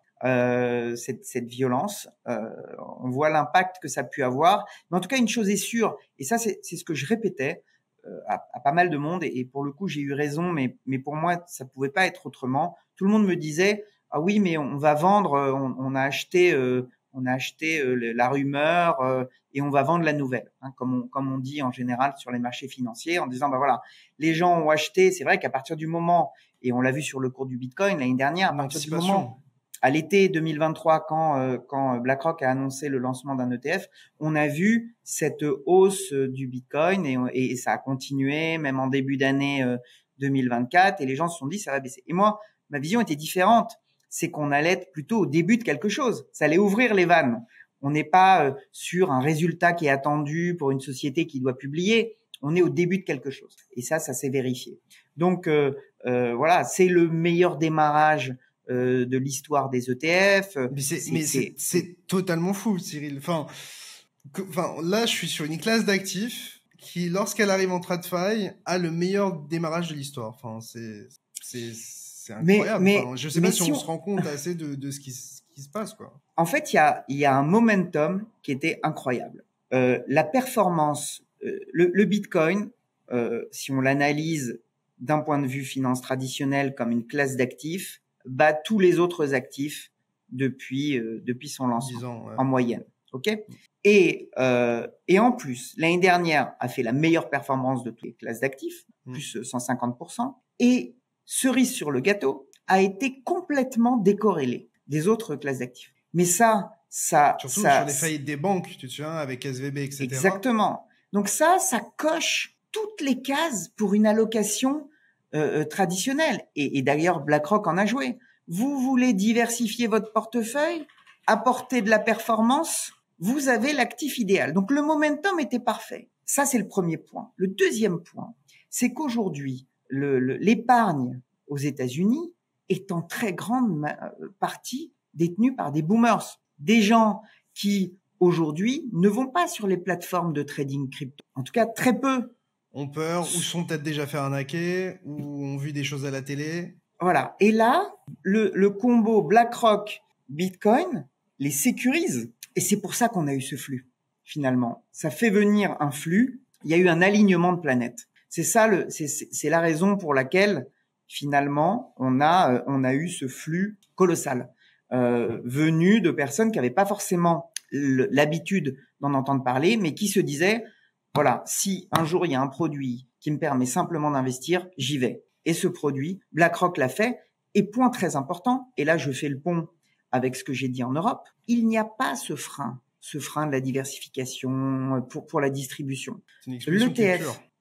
Cette violence, on voit l'impact que ça a pu avoir. Mais en tout cas, une chose est sûre, et ça, c'est ce que je répétais à pas mal de monde, et pour le coup, j'ai eu raison, mais pour moi, ça pouvait pas être autrement. Tout le monde me disait, ah oui, mais on va vendre, on a acheté la rumeur et on va vendre la nouvelle, hein, comme on dit en général sur les marchés financiers, en disant, bah voilà, les gens ont acheté. C'est vrai qu'à partir du moment, et on l'a vu sur le cours du Bitcoin l'année dernière, à partir du moment à l'été 2023, quand BlackRock a annoncé le lancement d'un ETF, on a vu cette hausse du Bitcoin et ça a continué même en début d'année 2024, et les gens se sont dit ça va baisser. Et moi, ma vision était différente, c'est qu'on allait être plutôt au début de quelque chose, ça allait ouvrir les vannes. On n'est pas sur un résultat qui est attendu pour une société qui doit publier, on est au début de quelque chose. Et ça s'est vérifié. Donc voilà, c'est le meilleur démarrage de l'histoire des ETF. Mais c'est totalement fou, Cyril. Enfin, là, je suis sur une classe d'actifs qui, lorsqu'elle arrive en TradFi, a le meilleur démarrage de l'histoire. Enfin, c'est incroyable. Mais, enfin, je sais pas si on se rend compte assez de ce qui se passe, quoi. En fait, il y a un momentum qui était incroyable. La performance, le Bitcoin, si on l'analyse d'un point de vue finance traditionnelle comme une classe d'actifs, bat tous les autres actifs depuis son lancement, en moyenne. Ok. Et en plus, l'année dernière a fait la meilleure performance de toutes les classes d'actifs, plus 150%. Et cerise sur le gâteau, a été complètement décorrélé des autres classes d'actifs. Mais surtout sur les faillites des banques, tu te souviens, avec SVB, etc. Exactement. Donc ça coche toutes les cases pour une allocation traditionnelle. Et d'ailleurs, BlackRock en a joué. Vous voulez diversifier votre portefeuille, apporter de la performance, vous avez l'actif idéal. Donc le momentum était parfait. Ça, c'est le premier point. Le deuxième point, c'est qu'aujourd'hui, l'épargne aux États-Unis est en très grande partie détenue par des boomers, des gens qui aujourd'hui ne vont pas sur les plateformes de trading crypto. En tout cas, très peu. Ont peur, ou sont peut-être déjà fait arnaquer, ou ont vu des choses à la télé. Voilà. Et là, le combo BlackRock Bitcoin les sécurise. Et c'est pour ça qu'on a eu ce flux, finalement. Ça fait venir un flux. Il y a eu un alignement de planètes. C'est ça, c'est la raison pour laquelle, finalement, on a eu ce flux colossal, venu de personnes qui n'avaient pas forcément l'habitude d'en entendre parler, mais qui se disaient, voilà, si un jour il y a un produit qui me permet simplement d'investir, j'y vais. Et ce produit, BlackRock l'a fait. Et point très important, et là je fais le pont avec ce que j'ai dit en Europe, il n'y a pas ce frein de la diversification pour la distribution.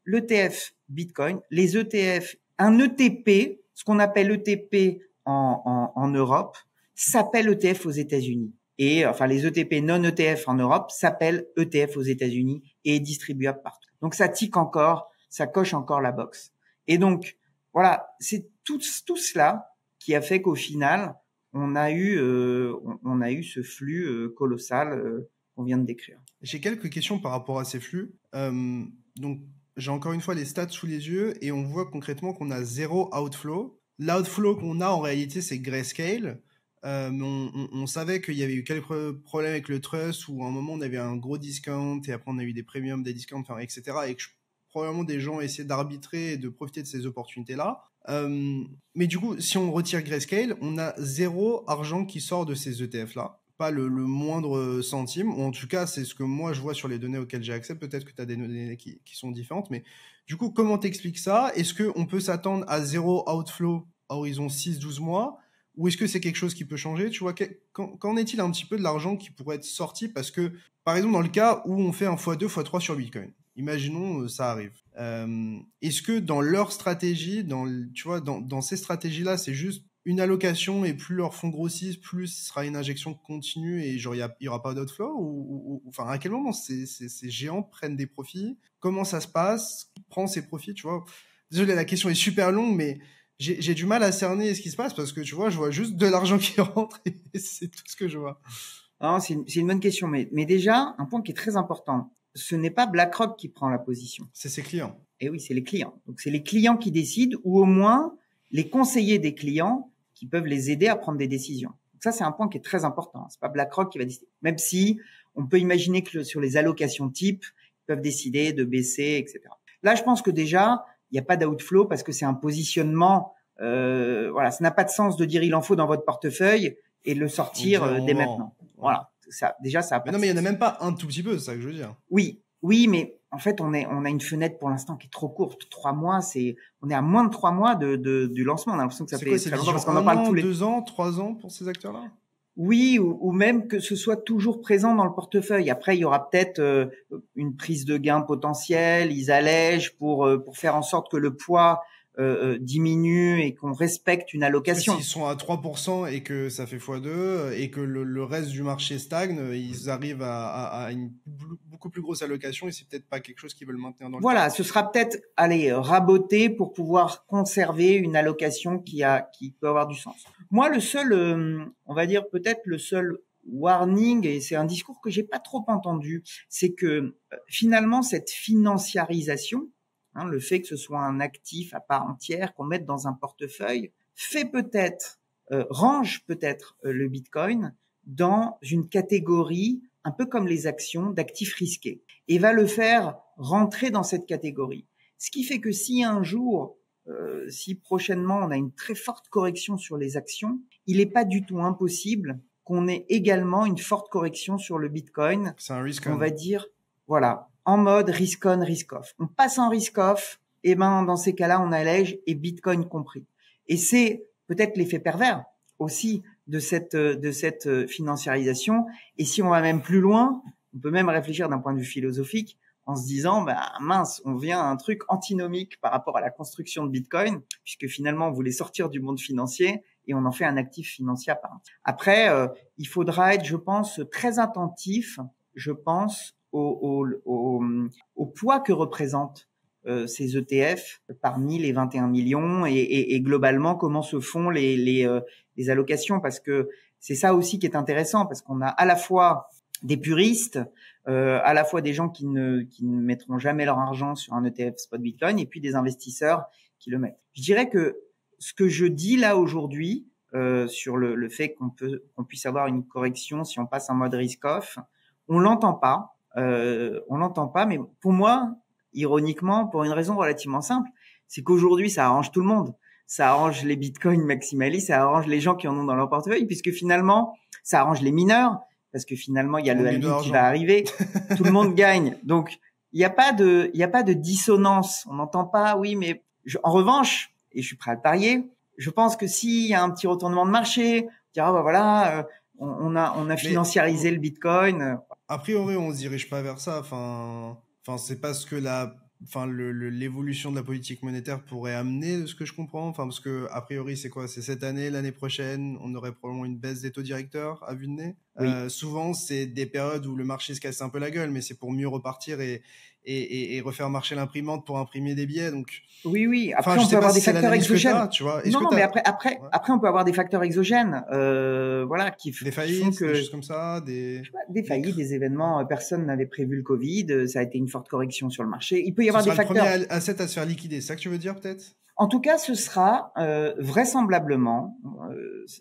L'ETF Bitcoin, les ETF, un ETP, ce qu'on appelle ETP en Europe, s'appelle ETF aux États-Unis. Et enfin, les ETP non ETF en Europe s'appellent ETF aux États-Unis et est distribuable partout. Donc ça tique encore, ça coche encore la box. Et donc voilà, c'est tout cela qui a fait qu'au final, on a eu ce flux colossal qu'on vient de décrire. J'ai quelques questions par rapport à ces flux. Donc, j'ai encore une fois les stats sous les yeux et on voit concrètement qu'on a 0 outflow. L'outflow qu'on a en réalité, c'est Grayscale. Mais on savait qu'il y avait eu quelques problèmes avec le trust où à un moment on avait un gros discount et après on a eu des premiums, des discounts, enfin, etc. Et que probablement des gens essaient d'arbitrer et de profiter de ces opportunités-là. Mais du coup, si on retire Grayscale, on a 0 argent qui sort de ces ETF-là. Pas le moindre centime, ou en tout cas, c'est ce que moi je vois sur les données auxquelles j'ai accès. Peut-être que tu as des données qui sont différentes, mais du coup, comment t'expliques ça? Est-ce qu'on peut s'attendre à 0 outflow à horizon 6-12 mois? ou est-ce que c'est quelque chose qui peut changer? Tu vois, qu'en est-il un petit peu de l'argent qui pourrait être sorti? Parce que, par exemple, dans le cas où on fait un x2, x3 sur Bitcoin, imaginons ça arrive. Est-ce que dans leur stratégie, tu vois, dans ces stratégies-là, c'est juste une allocation et plus leurs fonds grossissent, plus ce sera une injection continue et genre il y aura pas d'outflow enfin à quel moment ces géants prennent des profits? Comment ça se passe? Qui prend ces profits? Tu vois? Désolé, la question est super longue, mais j'ai du mal à cerner ce qui se passe parce que tu vois, je vois juste de l'argent qui rentre et c'est tout ce que je vois. Non, c'est une bonne question, mais déjà un point qui est très important, ce n'est pas BlackRock qui prend la position. C'est ses clients. Et oui, c'est les clients. Donc c'est les clients qui décident, ou au moins les conseillers des clients qui peuvent les aider à prendre des décisions. Donc ça, c'est un point qui est très important. C'est pas BlackRock qui va décider. Même si on peut imaginer que sur les allocations type, ils peuvent décider de baisser, etc. Là, je pense que déjà, il n'y a pas d'outflow parce que c'est un positionnement. Voilà, ça n'a pas de sens de dire il en faut dans votre portefeuille et de le sortir dès maintenant. Voilà, ça, déjà, ça a pas mais non, mais il n'y en a même pas un tout petit peu, c'est ça que je veux dire. Oui, mais en fait, on a une fenêtre pour l'instant qui est trop courte. 3 mois, on est à moins de 3 mois du lancement. On a l'impression que ça fait très longtemps parce qu'on en parle tous les 2 ans, 3 ans pour ces acteurs-là. Oui, ou même que ce soit toujours présent dans le portefeuille. Après, il y aura peut-être une prise de gain potentielle. Ils allègent pour faire en sorte que le poids diminue et qu'on respecte une allocation. S'ils sont à 3% et que ça fait x2 et que le reste du marché stagne, ils arrivent à une beaucoup plus grosse allocation et c'est peut-être pas quelque chose qu'ils veulent maintenir dans le Voilà, ce sera peut-être raboté pour pouvoir conserver une allocation qui peut avoir du sens. Moi, le seul, on va dire peut-être le seul warning, et c'est un discours que j'ai pas trop entendu, c'est que finalement cette financiarisation, le fait que ce soit un actif à part entière qu'on mette dans un portefeuille, range peut-être le Bitcoin dans une catégorie un peu comme les actions d'actifs risqués et va le faire rentrer dans cette catégorie. Ce qui fait que si un jour, si prochainement on a une très forte correction sur les actions, il n'est pas du tout impossible qu'on ait également une forte correction sur le Bitcoin. C'est un risk on. On va dire, voilà, en mode risk on, risk off. On passe en risk off, et ben dans ces cas-là, on allège et Bitcoin compris. Et c'est peut-être l'effet pervers aussi de cette financiarisation. Et si on va même plus loin, on peut même réfléchir d'un point de vue philosophique en se disant, mince, on vient à un truc antinomique par rapport à la construction de Bitcoin, puisque finalement, on voulait sortir du monde financier et on en fait un actif financier à part. Après, il faudra être, je pense, très attentif, je pense, au poids que représentent ces ETF parmi les 21 millions et globalement comment se font les allocations, parce que c'est ça aussi qui est intéressant, parce qu'on a à la fois des puristes, à la fois des gens qui ne mettront jamais leur argent sur un ETF spot Bitcoin et puis des investisseurs qui le mettent. Je dirais que ce que je dis là aujourd'hui sur le fait qu'on puisse avoir une correction si on passe en mode risk-off, on l'entend pas, mais pour moi, ironiquement, pour une raison relativement simple, c'est qu'aujourd'hui, ça arrange tout le monde. Ça arrange les bitcoins maximalistes, ça arrange les gens qui en ont dans leur portefeuille, puisque finalement, ça arrange les mineurs, parce que finalement, il y a le halving qui va arriver. Tout le monde gagne. Donc, il n'y a pas de dissonance. On n'entend pas, oui, mais en revanche, et je suis prêt à le parier, je pense que s'il y a un petit retournement de marché, on dira, voilà, on a financiarisé le bitcoin. A priori, on se dirige pas vers ça. Enfin, c'est pas ce que l'évolution de la politique monétaire pourrait amener, de ce que je comprends. Enfin, parce que a priori, c'est quoi? C'est cette année, l'année prochaine, on aurait probablement une baisse des taux directeurs à vue de nez. Oui. Souvent, c'est des périodes où le marché se casse un peu la gueule, mais c'est pour mieux repartir et refaire marcher l'imprimante pour imprimer des billets. Donc, oui. Après, on peut avoir des facteurs exogènes. Tu vois. Non, mais après, on peut avoir des facteurs exogènes, voilà, des faillites, des choses comme ça, des faillites, des événements. Personne n'avait prévu le Covid. Ça a été une forte correction sur le marché. Il peut y avoir des facteurs. Le premier asset à se faire liquider. C'est ça que tu veux dire, peut-être? En tout cas, ce sera vraisemblablement,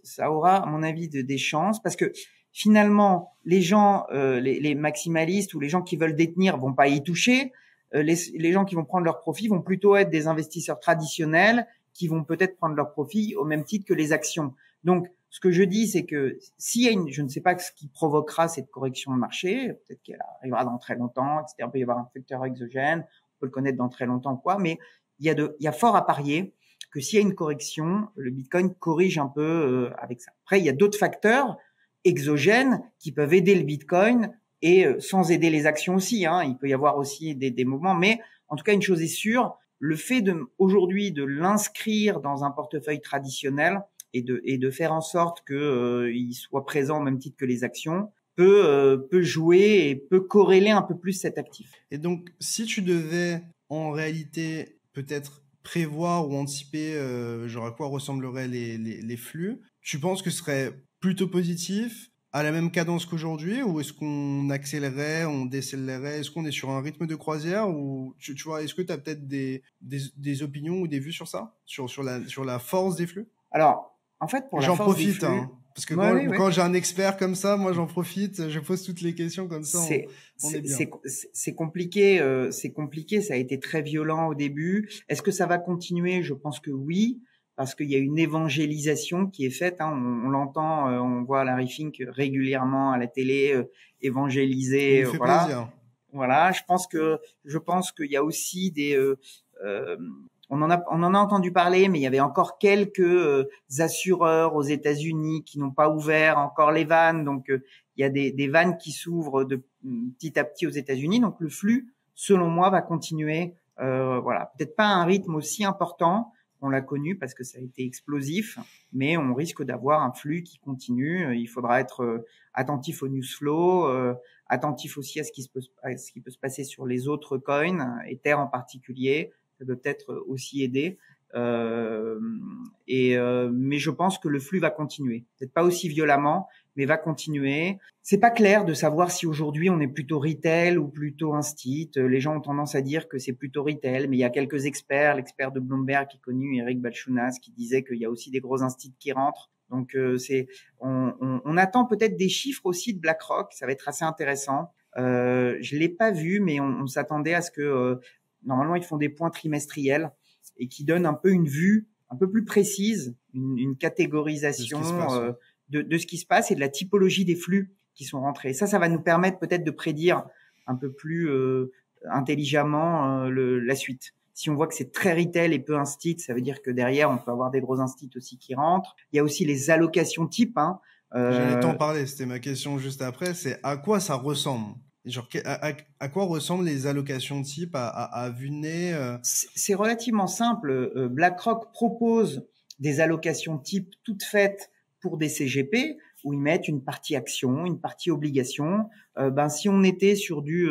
ça aura, à mon avis, des chances, parce que finalement, les gens, les maximalistes ou les gens qui veulent détenir vont pas y toucher. Les gens qui vont prendre leur profit vont plutôt être des investisseurs traditionnels qui vont peut-être prendre leur profit au même titre que les actions. Donc, ce que je dis, c'est que s'il y a je ne sais pas ce qui provoquera cette correction de marché, peut-être qu'elle arrivera dans très longtemps, etc. Il peut y avoir un facteur exogène, on peut le connaître dans très longtemps, quoi, mais il y a fort à parier que s'il y a une correction, le Bitcoin corrige un peu avec ça. Après, il y a d'autres facteurs exogènes qui peuvent aider le Bitcoin et sans aider les actions aussi. Il peut y avoir aussi des mouvements, mais en tout cas, une chose est sûre, le fait aujourd'hui de l'inscrire dans un portefeuille traditionnel et de faire en sorte que il soit présent au même titre que les actions peut jouer et peut corréler un peu plus cet actif. Et donc, si tu devais en réalité peut-être prévoir ou anticiper genre à quoi ressembleraient les flux, tu penses que ce serait plutôt positif à la même cadence qu'aujourd'hui, ou est-ce qu'on accélérerait, on décélérerait, est-ce qu'on est sur un rythme de croisière, ou tu vois, est-ce que tu as peut-être des opinions ou des vues sur ça, sur la force des flux? Alors, en fait, pour la force des flux, parce que quand j'ai un expert comme ça, moi j'en profite, je pose toutes les questions comme ça, on est bien. C'est compliqué, ça a été très violent au début. Est-ce que ça va continuer? Je pense que oui, parce qu'il y a une évangélisation qui est faite. On l'entend, on voit Larry Fink régulièrement à la télé évangéliser. Il nous fait plaisir. Voilà, je pense qu'il y a aussi on en a entendu parler, mais il y avait encore quelques assureurs aux États-Unis qui n'ont pas ouvert encore les vannes. Donc, il y a des vannes qui s'ouvrent petit à petit aux États-Unis. Donc, le flux, selon moi, va continuer. Voilà, peut-être pas à un rythme aussi important qu'on l'a connu parce que ça a été explosif, mais on risque d'avoir un flux qui continue. Il faudra être attentif au news flow, attentif aussi à ce qui peut se passer sur les autres coins, Ether en particulier. Ça peut peut-être aussi aider. Mais je pense que le flux va continuer. Peut-être pas aussi violemment, mais va continuer. C'est pas clair de savoir si aujourd'hui on est plutôt retail ou plutôt instit. Les gens ont tendance à dire que c'est plutôt retail, mais il y a quelques experts, l'expert de Bloomberg qui est connu, Eric Balchunas, qui disait qu'il y a aussi des gros instits qui rentrent. Donc on attend peut-être des chiffres aussi de BlackRock. Ça va être assez intéressant. Je l'ai pas vu, mais on s'attendait à ce que normalement, ils font des points trimestriels et qui donnent un peu une vue un peu plus précise, une catégorisation de ce qui se passe et de la typologie des flux qui sont rentrés. Ça va nous permettre peut-être de prédire un peu plus intelligemment la suite. Si on voit que c'est très retail et peu instit, ça veut dire que derrière, on peut avoir des gros instits aussi qui rentrent. Il y a aussi les allocations types. J'allais t'en parler, c'était ma question juste après, c'est à quoi ça ressemble? Genre, à quoi ressemblent les allocations type à vue de nez C'est relativement simple. BlackRock propose des allocations type toutes faites pour des CGP où ils mettent une partie action, une partie obligation. Si on était sur du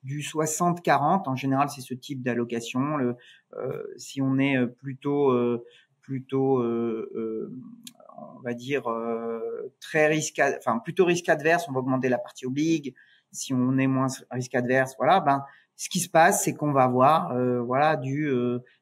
60-40, en général c'est ce type d'allocation. Si on est plutôt on va dire plutôt risque adverse, on va augmenter la partie oblige. Si on est moins risque adverse, voilà, ce qui se passe, c'est qu'on va avoir du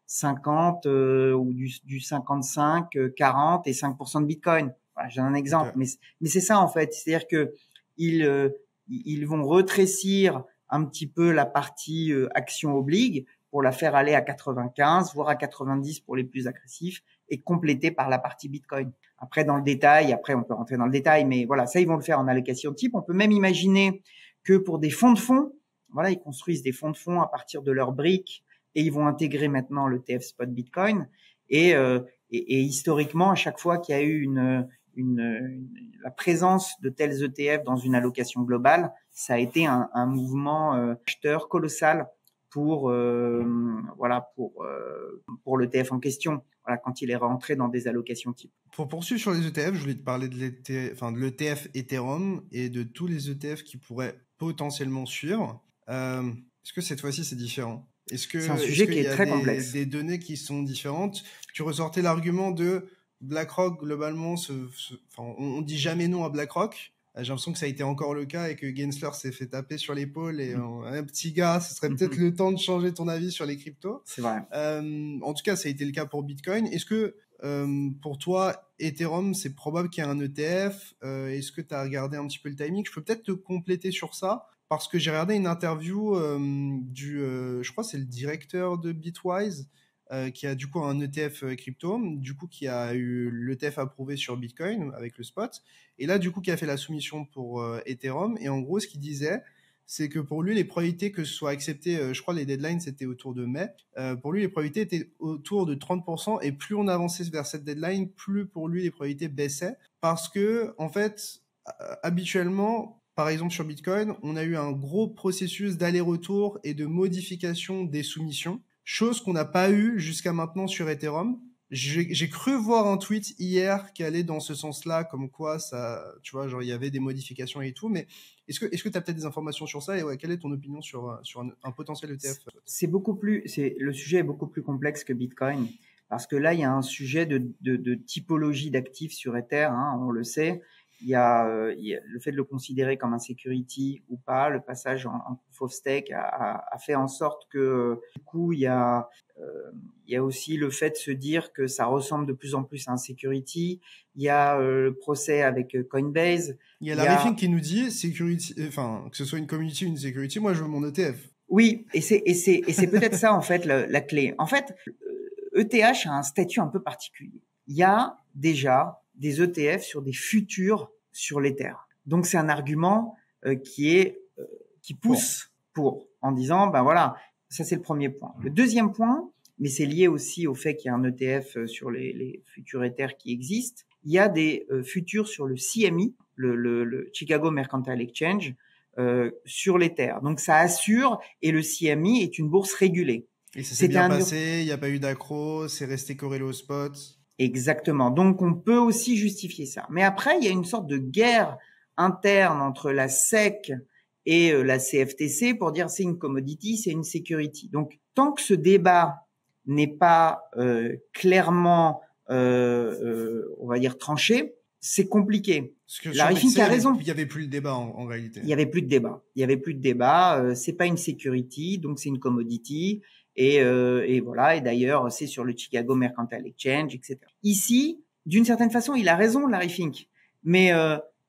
50 ou du 55, 40 et 5% de Bitcoin. Voilà, j'ai un exemple, okay. Mais c'est ça en fait, c'est-à-dire que ils vont rétrécir un petit peu la partie action oblige pour la faire aller à 95, voire à 90 pour les plus agressifs et compléter par la partie Bitcoin. Après, dans le détail, on peut rentrer dans le détail, mais voilà, ça, ils vont le faire en allocation type. On peut même imaginer que pour des fonds de fonds, voilà, ils construisent des fonds de fonds à partir de leurs briques et ils vont intégrer maintenant le l'ETF Spot Bitcoin. Et historiquement, à chaque fois qu'il y a eu la présence de tels ETF dans une allocation globale, ça a été un mouvement acheteur colossal pour l'ETF en question. Voilà, quand il est rentré dans des allocations type. Pour poursuivre sur les ETF, je voulais te parler de l'ETF Ethereum et de tous les ETF qui pourraient potentiellement suivre. Est-ce que cette fois-ci c'est différent? C'est un sujet qui est très complexe. Des données qui sont différentes. Tu ressortais l'argument de BlackRock globalement. On dit jamais non à BlackRock. J'ai l'impression que ça a été encore le cas et que Gensler s'est fait taper sur l'épaule et un petit gars, ce serait peut-être le temps de changer ton avis sur les cryptos. C'est vrai. En tout cas, ça a été le cas pour Bitcoin. Est-ce que pour toi, Ethereum, c'est probable qu'il y ait un ETF? Est-ce que tu as regardé un petit peu le timing? Je peux peut-être te compléter sur ça parce que j'ai regardé une interview je crois que c'est le directeur de Bitwise qui a du coup un ETF crypto, du coup qui a eu l'ETF approuvé sur Bitcoin avec le spot, et là du coup qui a fait la soumission pour Ethereum, et en gros ce qu'il disait c'est que pour lui, les probabilités que ce soit accepté, je crois les deadlines c'était autour de mai, pour lui les probabilités étaient autour de 30%, et plus on avançait vers cette deadline, plus pour lui les probabilités baissaient, parce que en fait, habituellement, par exemple sur Bitcoin, on a eu un gros processus d'aller-retour et de modification des soumissions, chose qu'on n'a pas eu jusqu'à maintenant sur Ethereum. J'ai cru voir un tweet hier qui allait dans ce sens-là, comme quoi ça, tu vois, genre il y avait des modifications et tout, mais est-ce que tu as peut-être des informations sur ça, et ouais, quelle est ton opinion sur un potentiel ETF? Le sujet est beaucoup plus complexe que Bitcoin, parce que là, il y a un sujet de typologie d'actifs sur Ether, hein, on le sait. Il y a le fait de le considérer comme un security ou pas, le passage en proof of stake a fait en sorte que du coup il y a aussi le fait de se dire que ça ressemble de plus en plus à un security. Il y a le procès avec Coinbase. Il y a Larry Fink qui nous dit security, enfin que ce soit une community ou une security, moi je veux mon ETF. Oui, et c'est peut-être ça en fait la clé. En fait, ETH a un statut un peu particulier. Il y a déjà des ETF sur des futurs sur l'Ether. Donc c'est un argument qui pousse pour, en disant ben voilà, ça c'est le premier point. Le deuxième point, mais c'est lié aussi au fait qu'il y a un ETF sur les futurs Ether qui existent. Il y a des futurs sur le CME, le Chicago Mercantile Exchange, sur l'Ether. Donc ça assure, et le CME est une bourse régulée. Et ça s'est bien passé, il n'y a pas eu d'accro, c'est resté corrélé au spot. Exactement. Donc, on peut aussi justifier ça. Mais après, il y a une sorte de guerre interne entre la SEC et la CFTC pour dire c'est une commodity, c'est une security. Donc, tant que ce débat n'est pas clairement, on va dire, tranché, c'est compliqué. Larry Fink a raison. Il n'y avait plus le débat en réalité. Il y avait plus de débat. Il y avait plus de débat. C'est pas une security, donc c'est une commodity. Et voilà. Et d'ailleurs, c'est sur le Chicago Mercantile Exchange, etc. Ici, d'une certaine façon, il a raison, Larry Fink. Mais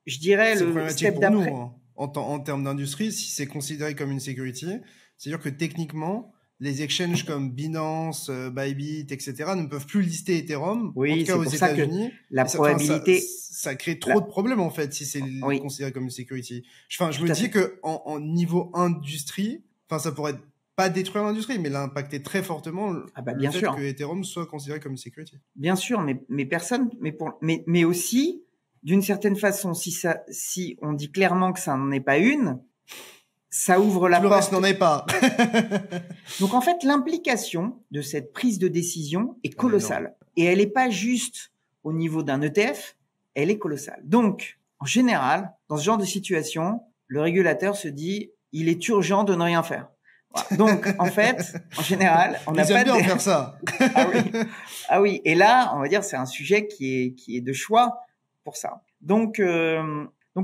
je dirais le step pour d'après. Nous, hein. En termes d'industrie, si c'est considéré comme une security, c'est-à-dire que techniquement, les exchanges comme Binance, Bybit, etc. ne peuvent plus lister Ethereum. Oui, en tout cas aux États-Unis. La probabilité, ça crée trop de problèmes en fait si c'est considéré comme une security. Enfin, je me dis que en niveau industrie, enfin, ça pourrait pas détruire l'industrie, mais l'impacter très fortement le fait que Ethereum soit considéré comme une security. Bien sûr, mais personne, mais aussi d'une certaine façon, si on dit clairement que ça n'en est pas une, ça ouvre la porte. Le reste n'en est pas. Donc en fait, l'implication de cette prise de décision est colossale. Et elle n'est pas juste au niveau d'un ETF, elle est colossale. Donc, en général, dans ce genre de situation, le régulateur se dit, il est urgent de ne rien faire. Voilà. Donc, en fait, en général, on n'a pas bien faire ça. Ah oui. Et là, on va dire, c'est un sujet qui est de choix pour ça. Donc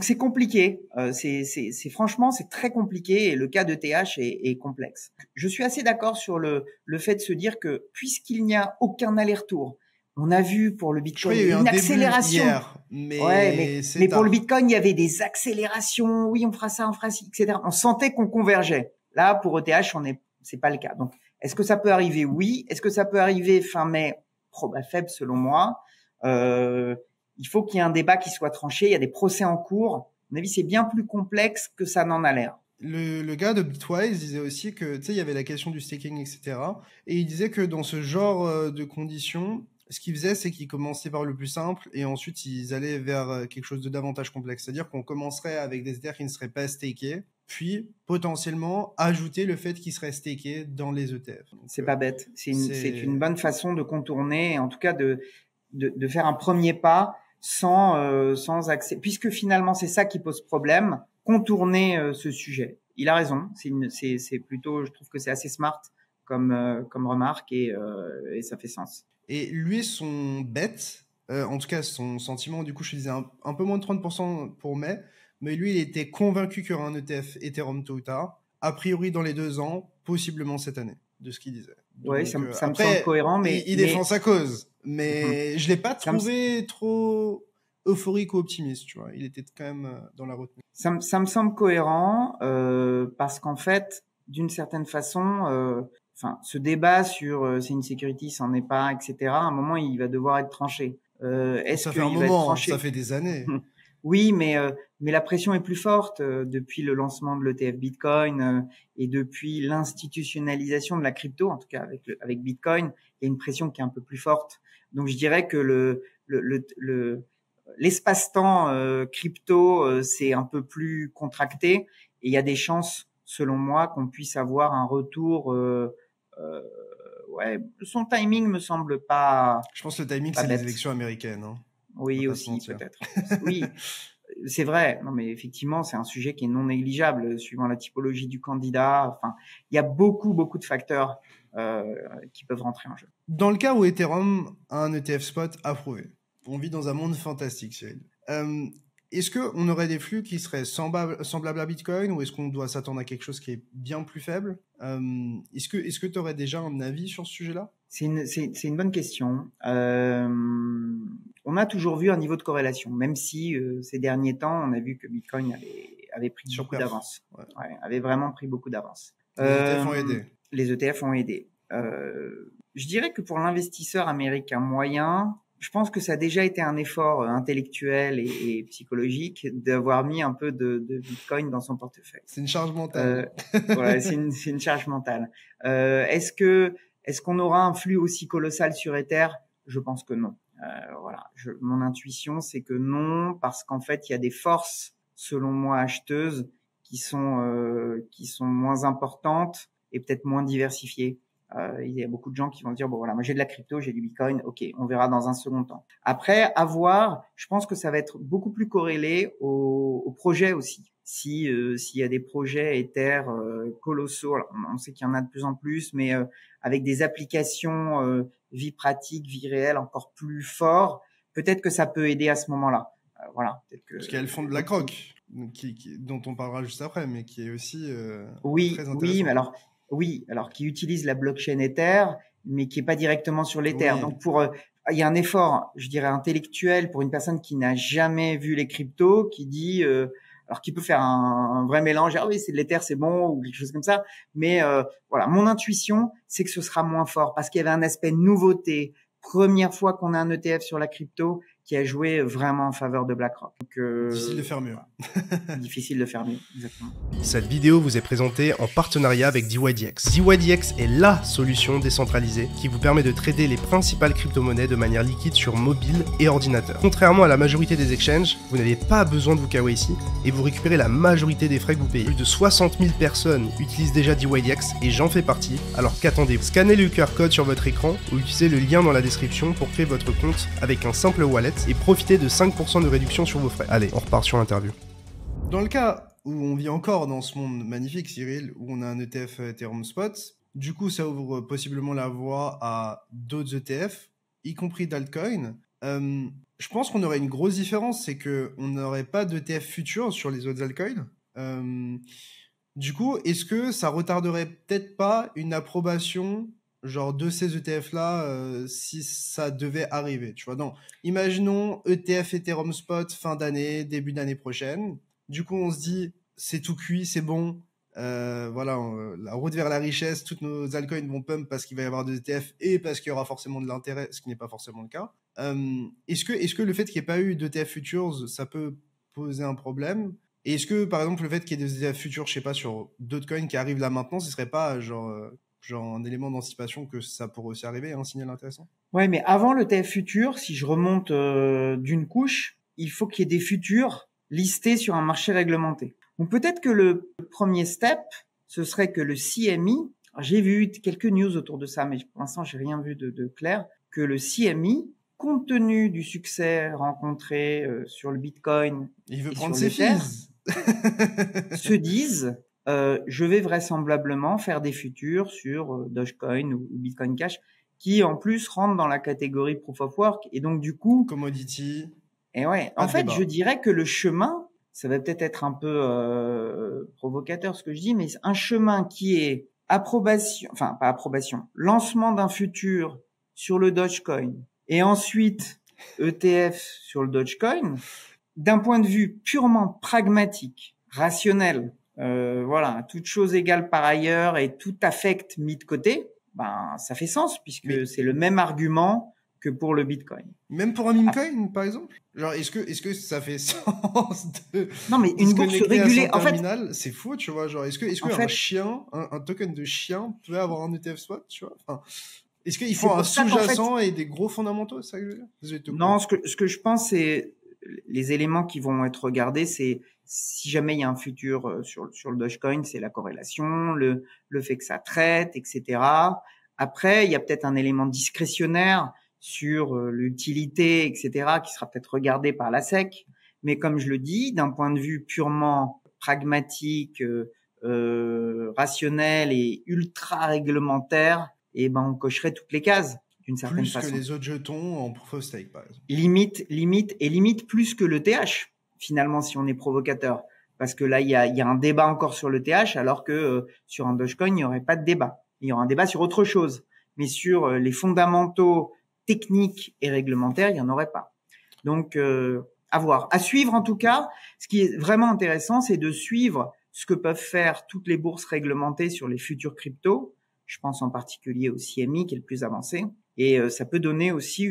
c'est compliqué. C'est franchement, c'est très compliqué, et le cas de TH est complexe. Je suis assez d'accord sur le fait de se dire que puisqu'il n'y a aucun aller-retour, on a vu pour le Bitcoin une accélération. Hier, mais pour le Bitcoin, il y avait des accélérations. Oui, on fera ça, on fera ci, etc. On sentait qu'on convergeait. Là, pour ETH, c'est pas le cas. Donc, est-ce que ça peut arriver? Oui. Est-ce que ça peut arriver fin mai? Probable faible, selon moi. Il faut qu'il y ait un débat qui soit tranché. Il y a des procès en cours. À mon avis, c'est bien plus complexe que ça n'en a l'air. Le gars de Bitwise disait aussi que, tu sais, il y avait la question du staking, etc. Et il disait que dans ce genre de conditions, ce qu'ils faisaient, c'est qu'ils commençaient par le plus simple et ensuite ils allaient vers quelque chose de davantage complexe. C'est-à-dire qu'on commencerait avec des Ethers qui ne seraient pas stakés, puis potentiellement ajouter le fait qu'ils seraient stakés dans les ETF. C'est pas bête. C'est une bonne façon de contourner, en tout cas de faire un premier pas sans accès, puisque finalement c'est ça qui pose problème, contourner ce sujet. Il a raison. C'est plutôt, je trouve que c'est assez smart comme remarque, et ça fait sens. Et lui, son bet, en tout cas son sentiment, du coup je disais un peu moins de 30% pour mai, mais lui il était convaincu qu'il y aurait un ETF Ethereum tôt ou tard, a priori dans les 2 ans, possiblement cette année, de ce qu'il disait. Oui, ça me semble cohérent, mais il défend sa cause, mais je l'ai pas trouvé trop euphorique ou optimiste, tu vois. Il était quand même dans la retenue. Ça me semble cohérent parce qu'en fait, d'une certaine façon, ce débat sur c'est une security, c'en est pas, etc. À un moment, il va devoir être tranché. Ça fait un moment, ça fait des années. Oui, mais la pression est plus forte depuis le lancement de l'ETF Bitcoin et depuis l'institutionnalisation de la crypto, en tout cas avec Bitcoin, il y a une pression qui est un peu plus forte. Donc je dirais que l'espace-temps crypto c'est un peu plus contracté et il y a des chances, selon moi, qu'on puisse avoir un retour. Ouais, son timing me semble pas. Je pense que le timing, Pas c'est les bête. élections américaines. Hein. On Oui, va pas se aussi, mentir. peut-être. Oui, c'est vrai. Non, mais effectivement, c'est un sujet qui est non négligeable, suivant la typologie du candidat. Enfin, il y a beaucoup de facteurs qui peuvent rentrer en jeu. Dans le cas où Ethereum a un ETF spot approuvé, on vit dans un monde fantastique, Cyril. Est-ce qu'on aurait des flux qui seraient semblables à Bitcoin ou est-ce qu'on doit s'attendre à quelque chose qui est bien plus faible? Est-ce que tu aurais déjà un avis sur ce sujet-là? C'est une bonne question. On a toujours vu un niveau de corrélation, même si ces derniers temps, on a vu que Bitcoin avait pris beaucoup d'avance. Ouais. Ouais, avait vraiment pris beaucoup d'avance. Les ETF ont aidé. Les ETF ont aidé. Je dirais que pour l'investisseur américain moyen, je pense que ça a déjà été un effort intellectuel et psychologique d'avoir mis un peu de Bitcoin dans son portefeuille. C'est une charge mentale. Ouais, c'est une charge mentale. Est-ce qu'on aura un flux aussi colossal sur Ether? Je pense que non. Voilà, mon intuition, c'est que non, parce qu'en fait, il y a des forces, selon moi, acheteuses qui sont moins importantes et peut-être moins diversifiées. Il y a beaucoup de gens qui vont dire bon voilà, moi j'ai de la crypto, j'ai du Bitcoin, ok, on verra dans un second temps. Après, à voir, je pense que ça va être beaucoup plus corrélé au projet aussi. S'il y a des projets Ether colossaux, alors on sait qu'il y en a de plus en plus, mais avec des applications vie pratique, vie réelle encore plus fort, peut-être que ça peut aider à ce moment-là. Voilà, peut-être que. Parce qu'il y a le fonds de BlackRock, dont on parlera juste après, mais qui est aussi oui, très intéressant. Oui, alors qui utilise la blockchain Ether, mais qui est pas directement sur l'Ether. Oui. Donc il y a un effort, je dirais intellectuel pour une personne qui n'a jamais vu les cryptos, qui dit alors qui peut faire un vrai mélange, ah oui, c'est de l'Ether, c'est bon, ou quelque chose comme ça. Mais voilà, mon intuition, c'est que ce sera moins fort parce qu'il y avait un aspect nouveauté. Première fois qu'on a un ETF sur la crypto qui a joué vraiment en faveur de BlackRock. Donc, difficile de faire mieux. Difficile de faire mieux, exactement. Cette vidéo vous est présentée en partenariat avec DYDX. DYDX est LA solution décentralisée qui vous permet de trader les principales crypto-monnaies de manière liquide sur mobile et ordinateur. Contrairement à la majorité des exchanges, vous n'avez pas besoin de vous KYC et vous récupérez la majorité des frais que vous payez. Plus de 60 000 personnes utilisent déjà DYDX et j'en fais partie, alors qu'attendez-vous? Scannez le QR code sur votre écran ou utilisez le lien dans la description pour créer votre compte avec un simple wallet et profitez de 5% de réduction sur vos frais. Allez, on repart sur l'interview. Dans le cas où on vit encore dans ce monde magnifique, Cyril, où on a un ETF Ethereum Spot, du coup, ça ouvre possiblement la voie à d'autres ETF, y compris d'altcoin. Je pense qu'on aurait une grosse différence, c'est qu'on n'aurait pas d'ETF futur sur les autres altcoins. Du coup, est-ce que ça retarderait peut-être pas une approbation genre de ces ETF-là si ça devait arriver, tu vois? Non, imaginons ETF Ethereum Spot fin d'année, début d'année prochaine. Du coup, on se dit, c'est tout cuit, c'est bon. Voilà, la route vers la richesse, toutes nos altcoins vont pump parce qu'il va y avoir des ETF et parce qu'il y aura forcément de l'intérêt, ce qui n'est pas forcément le cas. Est-ce que le fait qu'il n'y ait pas eu d'ETF futures, ça peut poser un problème? Et est-ce que, par exemple, le fait qu'il y ait des ETF futures, je sais pas, sur d'autres coins qui arrivent là maintenant, ce serait pas genre un élément d'anticipation que ça pourrait aussi arriver, un signal intéressant? Ouais, mais avant l'ETF futur, si je remonte d'une couche, il faut qu'il y ait des futurs listés sur un marché réglementé. Donc peut-être que le premier step, ce serait que le CME, j'ai vu quelques news autour de ça, mais pour l'instant j'ai rien vu de clair, que le CME, compte tenu du succès rencontré sur le Bitcoin, il veut prendre ses fees, se disent je vais vraisemblablement faire des futurs sur Dogecoin ou Bitcoin Cash, qui en plus rentrent dans la catégorie Proof of Work, et donc du coup commodity. Et ouais, en fait, je dirais que le chemin, ça va peut-être être un peu provocateur ce que je dis, mais un chemin qui est approbation, enfin pas approbation, lancement d'un futur sur le Dogecoin et ensuite ETF sur le Dogecoin, d'un point de vue purement pragmatique, rationnel, voilà, toute chose égale par ailleurs et tout affect mis de côté, ben ça fait sens puisque c'est le même argument que pour le Bitcoin. Même pour un meme coin, par exemple? Genre, est-ce que ça fait sens de Non, mais une se bourse connecter régulée, à son en fait, terminal? C'est fou, tu vois. Genre, est-ce que en un fait, chien, un token de chien peut avoir un ETF spot, tu vois? Enfin, est-ce qu'il c'est faut un pour ça qu'en fait, sous-jacent et des gros fondamentaux, c'est ça que je veux dire? Désolé de te couper. non, ce que je pense, c'est les éléments qui vont être regardés, c'est si jamais il y a un futur sur le Dogecoin, c'est la corrélation, le fait que ça traite, etc. Après, il y a peut-être un élément discrétionnaire sur l'utilité, etc., qui sera peut-être regardé par la SEC. Mais comme je le dis, d'un point de vue purement pragmatique, rationnel et ultra réglementaire, eh ben on cocherait toutes les cases d'une certaine Plus que façon. les autres jetons en proof of stake, par exemple. Limite plus que le TH, finalement, si on est provocateur. Parce que là, il y a un débat encore sur le TH, alors que sur un Dogecoin, il n'y aurait pas de débat. Il y aura un débat sur autre chose. Mais sur les fondamentaux techniques et réglementaires, il n'y en aurait pas. Donc, à voir. À suivre, en tout cas, ce qui est vraiment intéressant, c'est de suivre ce que peuvent faire toutes les bourses réglementées sur les futurs cryptos. Je pense en particulier au CME, qui est le plus avancé. Et ça peut donner aussi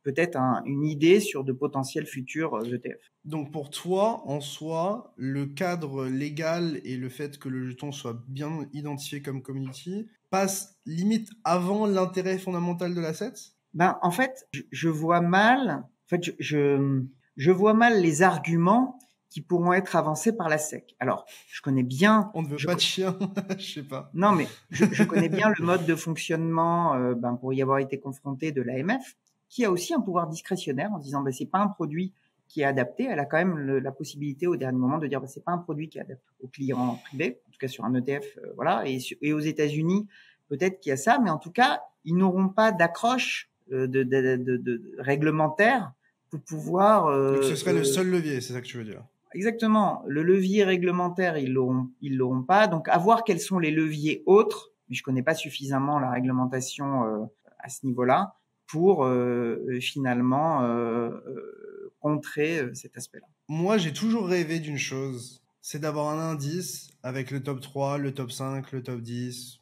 peut-être une idée sur de potentiels futurs ETF. Donc pour toi, en soi, le cadre légal et le fait que le jeton soit bien identifié comme community passe limite avant l'intérêt fondamental de l'asset? Ben en fait, je vois mal. En fait, je vois mal les arguments qui pourront être avancés par la SEC. Alors, je connais bien. On ne veut pas de chien, je sais pas. Non, mais je connais bien le mode de fonctionnement, pour y avoir été confronté, de l'AMF, qui a aussi un pouvoir discrétionnaire en disant, c'est pas un produit qui est adapté. Elle a quand même la possibilité au dernier moment de dire, c'est pas un produit qui est adapté aux clients privés, en tout cas sur un ETF, voilà. Et aux États-Unis, peut-être qu'il y a ça, mais en tout cas, ils n'auront pas d'accroche de réglementaire pour pouvoir. Donc ce serait le seul levier, c'est ça que tu veux dire? Exactement. Le levier réglementaire, ils l'auront pas. Donc, à voir quels sont les leviers autres. Mais je connais pas suffisamment la réglementation à ce niveau-là pour finalement contrer cet aspect-là. Moi, j'ai toujours rêvé d'une chose, c'est d'avoir un indice avec le top 3, le top 5, le top 10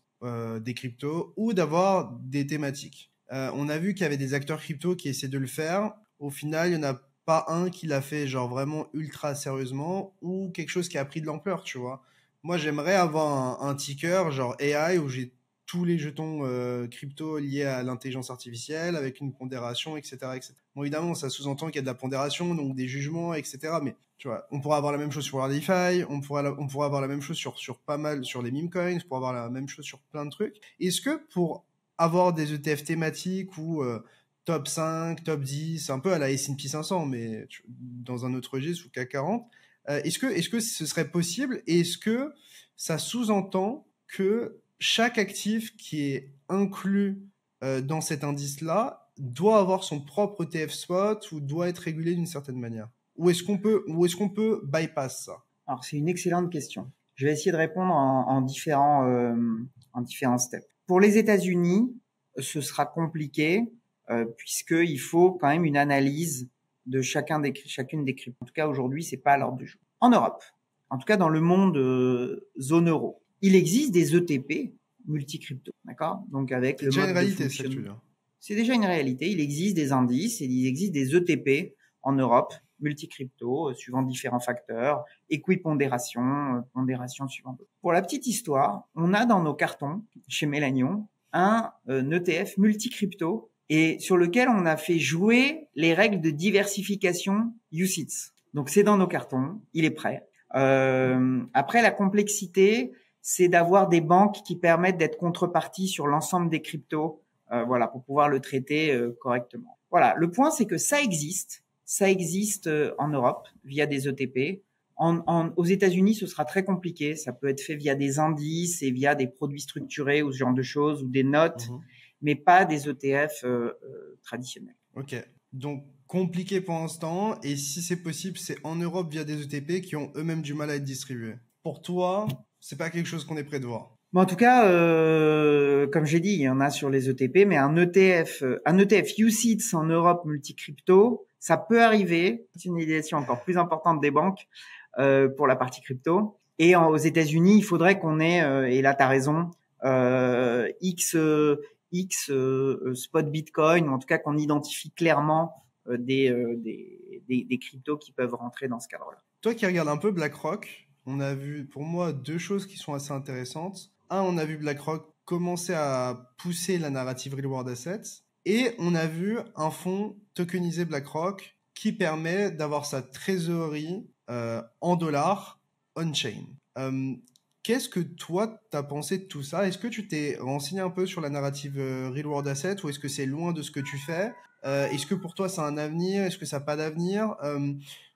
des cryptos, ou d'avoir des thématiques. On a vu qu'il y avait des acteurs crypto qui essaient de le faire. Au final, il y en a pas un qui l'a fait genre vraiment ultra sérieusement ou quelque chose qui a pris de l'ampleur, tu vois. Moi, j'aimerais avoir un ticker genre AI où j'ai tous les jetons crypto liés à l'intelligence artificielle avec une pondération, etc., etc. Bon, évidemment, ça sous-entend qu'il y a de la pondération, donc des jugements, etc. Mais tu vois, on pourra avoir la même chose sur DeFi, on pourra avoir la même chose sur pas mal, sur les meme coins, on pourra avoir la même chose sur plein de trucs. Est-ce que pour avoir des ETF thématiques ou top 5, top 10, un peu à la S&P 500, mais dans un autre registre ou CAC 40. Est-ce que ce serait possible et est-ce que ça sous-entend que chaque actif qui est inclus dans cet indice-là doit avoir son propre ETF spot ou doit être régulé d'une certaine manière? Ou est-ce qu'on peut bypass ça? Alors, c'est une excellente question. Je vais essayer de répondre en différents steps. Pour les États-Unis, ce sera compliqué puisqu'il faut quand même une analyse de chacune des cryptos. En tout cas, aujourd'hui, c'est pas à l'ordre du jour. En Europe, en tout cas dans le monde zone euro, il existe des ETP multi-crypto, d'accord? Donc avec le mode de réalité, fonctionnement. C'est déjà une réalité. Il existe des indices et il existe des ETP en Europe multi-crypto suivant différents facteurs, équipondération, pondération suivant d'autres. Pour la petite histoire, on a dans nos cartons chez Mélanion un ETF multi-crypto et sur lequel on a fait jouer les règles de diversification UCITS. Donc c'est dans nos cartons, il est prêt. Après, la complexité, c'est d'avoir des banques qui permettent d'être contrepartie sur l'ensemble des cryptos, voilà, pour pouvoir le traiter correctement. Voilà, le point, c'est que ça existe en Europe via des ETP. Aux États-Unis, ce sera très compliqué. Ça peut être fait via des indices et via des produits structurés ou ce genre de choses ou des notes, mais pas des ETF traditionnels. Ok. Donc, compliqué pour l'instant. Et si c'est possible, c'est en Europe via des ETP qui ont eux-mêmes du mal à être distribués. Pour toi, c'est pas quelque chose qu'on est prêt de voir. Bon, en tout cas, comme j'ai dit, il y en a sur les ETP, mais un ETF UCITS en Europe multi-crypto, ça peut arriver. C'est une utilisation encore plus importante des banques pour la partie crypto. Et aux États-Unis, il faudrait qu'on ait, et là tu as raison, X spot Bitcoin, ou en tout cas qu'on identifie clairement des cryptos qui peuvent rentrer dans ce cadre-là. Toi qui regardes un peu BlackRock, on a vu pour moi deux choses qui sont assez intéressantes. Un, on a vu BlackRock commencer à pousser la narrative Real World Assets, et on a vu un fonds tokenisé BlackRock qui permet d'avoir sa trésorerie en dollars on-chain. Qu'est-ce que toi, t'as pensé de tout ça? Est-ce que tu t'es renseigné un peu sur la narrative Real World Asset, ou est-ce que c'est loin de ce que tu fais? Est-ce que pour toi, ça a un avenir? Est-ce que ça n'a pas d'avenir?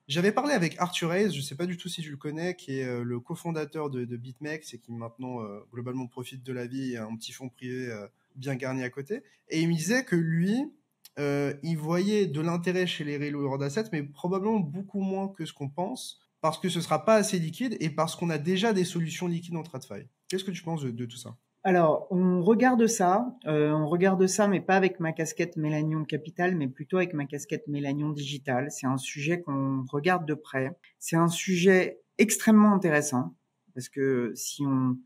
J'avais parlé avec Arthur Hayes, je ne sais pas du tout si tu le connais, qui est le cofondateur de BitMEX et qui maintenant globalement profite de la vie et a un petit fonds privé bien garni à côté. Et il me disait que lui, il voyait de l'intérêt chez les Real World Assets, mais probablement beaucoup moins que ce qu'on pense, parce que ce ne sera pas assez liquide et parce qu'on a déjà des solutions liquides en TradFi. Qu'est-ce que tu penses de tout ça? Alors, on regarde ça, mais pas avec ma casquette Mélanion Capital, mais plutôt avec ma casquette Mélanion Digital. C'est un sujet qu'on regarde de près. C'est un sujet extrêmement intéressant, parce que si on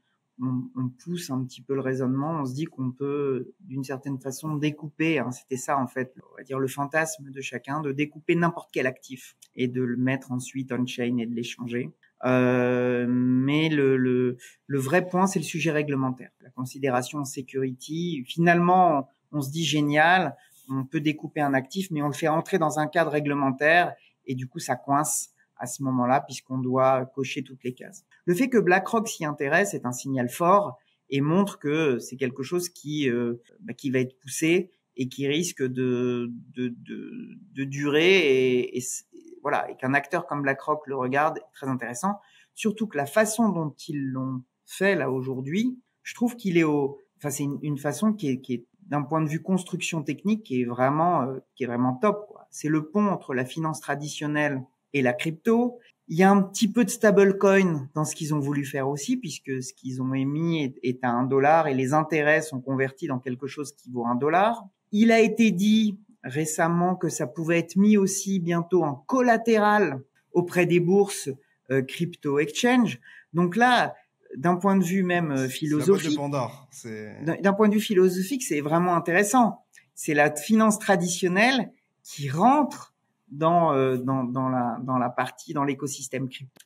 pousse un petit peu le raisonnement, on se dit qu'on peut, d'une certaine façon, découper, c'était ça en fait, on va dire le fantasme de chacun, de découper n'importe quel actif et de le mettre ensuite on-chain et de l'échanger. Mais le vrai point, c'est le sujet réglementaire. La considération en security, finalement, on se dit génial, on peut découper un actif, mais on le fait entrer dans un cadre réglementaire et du coup, ça coince à ce moment-là puisqu'on doit cocher toutes les cases. Le fait que BlackRock s'y intéresse est un signal fort et montre que c'est quelque chose qui va être poussé et qui risque de durer et voilà, et qu'un acteur comme BlackRock le regarde, est très intéressant. Surtout que la façon dont ils l'ont fait là aujourd'hui, je trouve qu'il est c'est une façon qui est d'un point de vue construction technique qui est vraiment top, quoi. C'est le pont entre la finance traditionnelle et la crypto. Il y a un petit peu de stablecoin dans ce qu'ils ont voulu faire aussi, puisque ce qu'ils ont émis est à $1 et les intérêts sont convertis dans quelque chose qui vaut $1. Il a été dit récemment que ça pouvait être mis aussi bientôt en collatéral auprès des bourses crypto exchange. Donc là, d'un point de vue même philosophique, d'un point de vue philosophique, c'est vraiment intéressant. C'est la finance traditionnelle qui rentre dans la partie, dans l'écosystème crypto.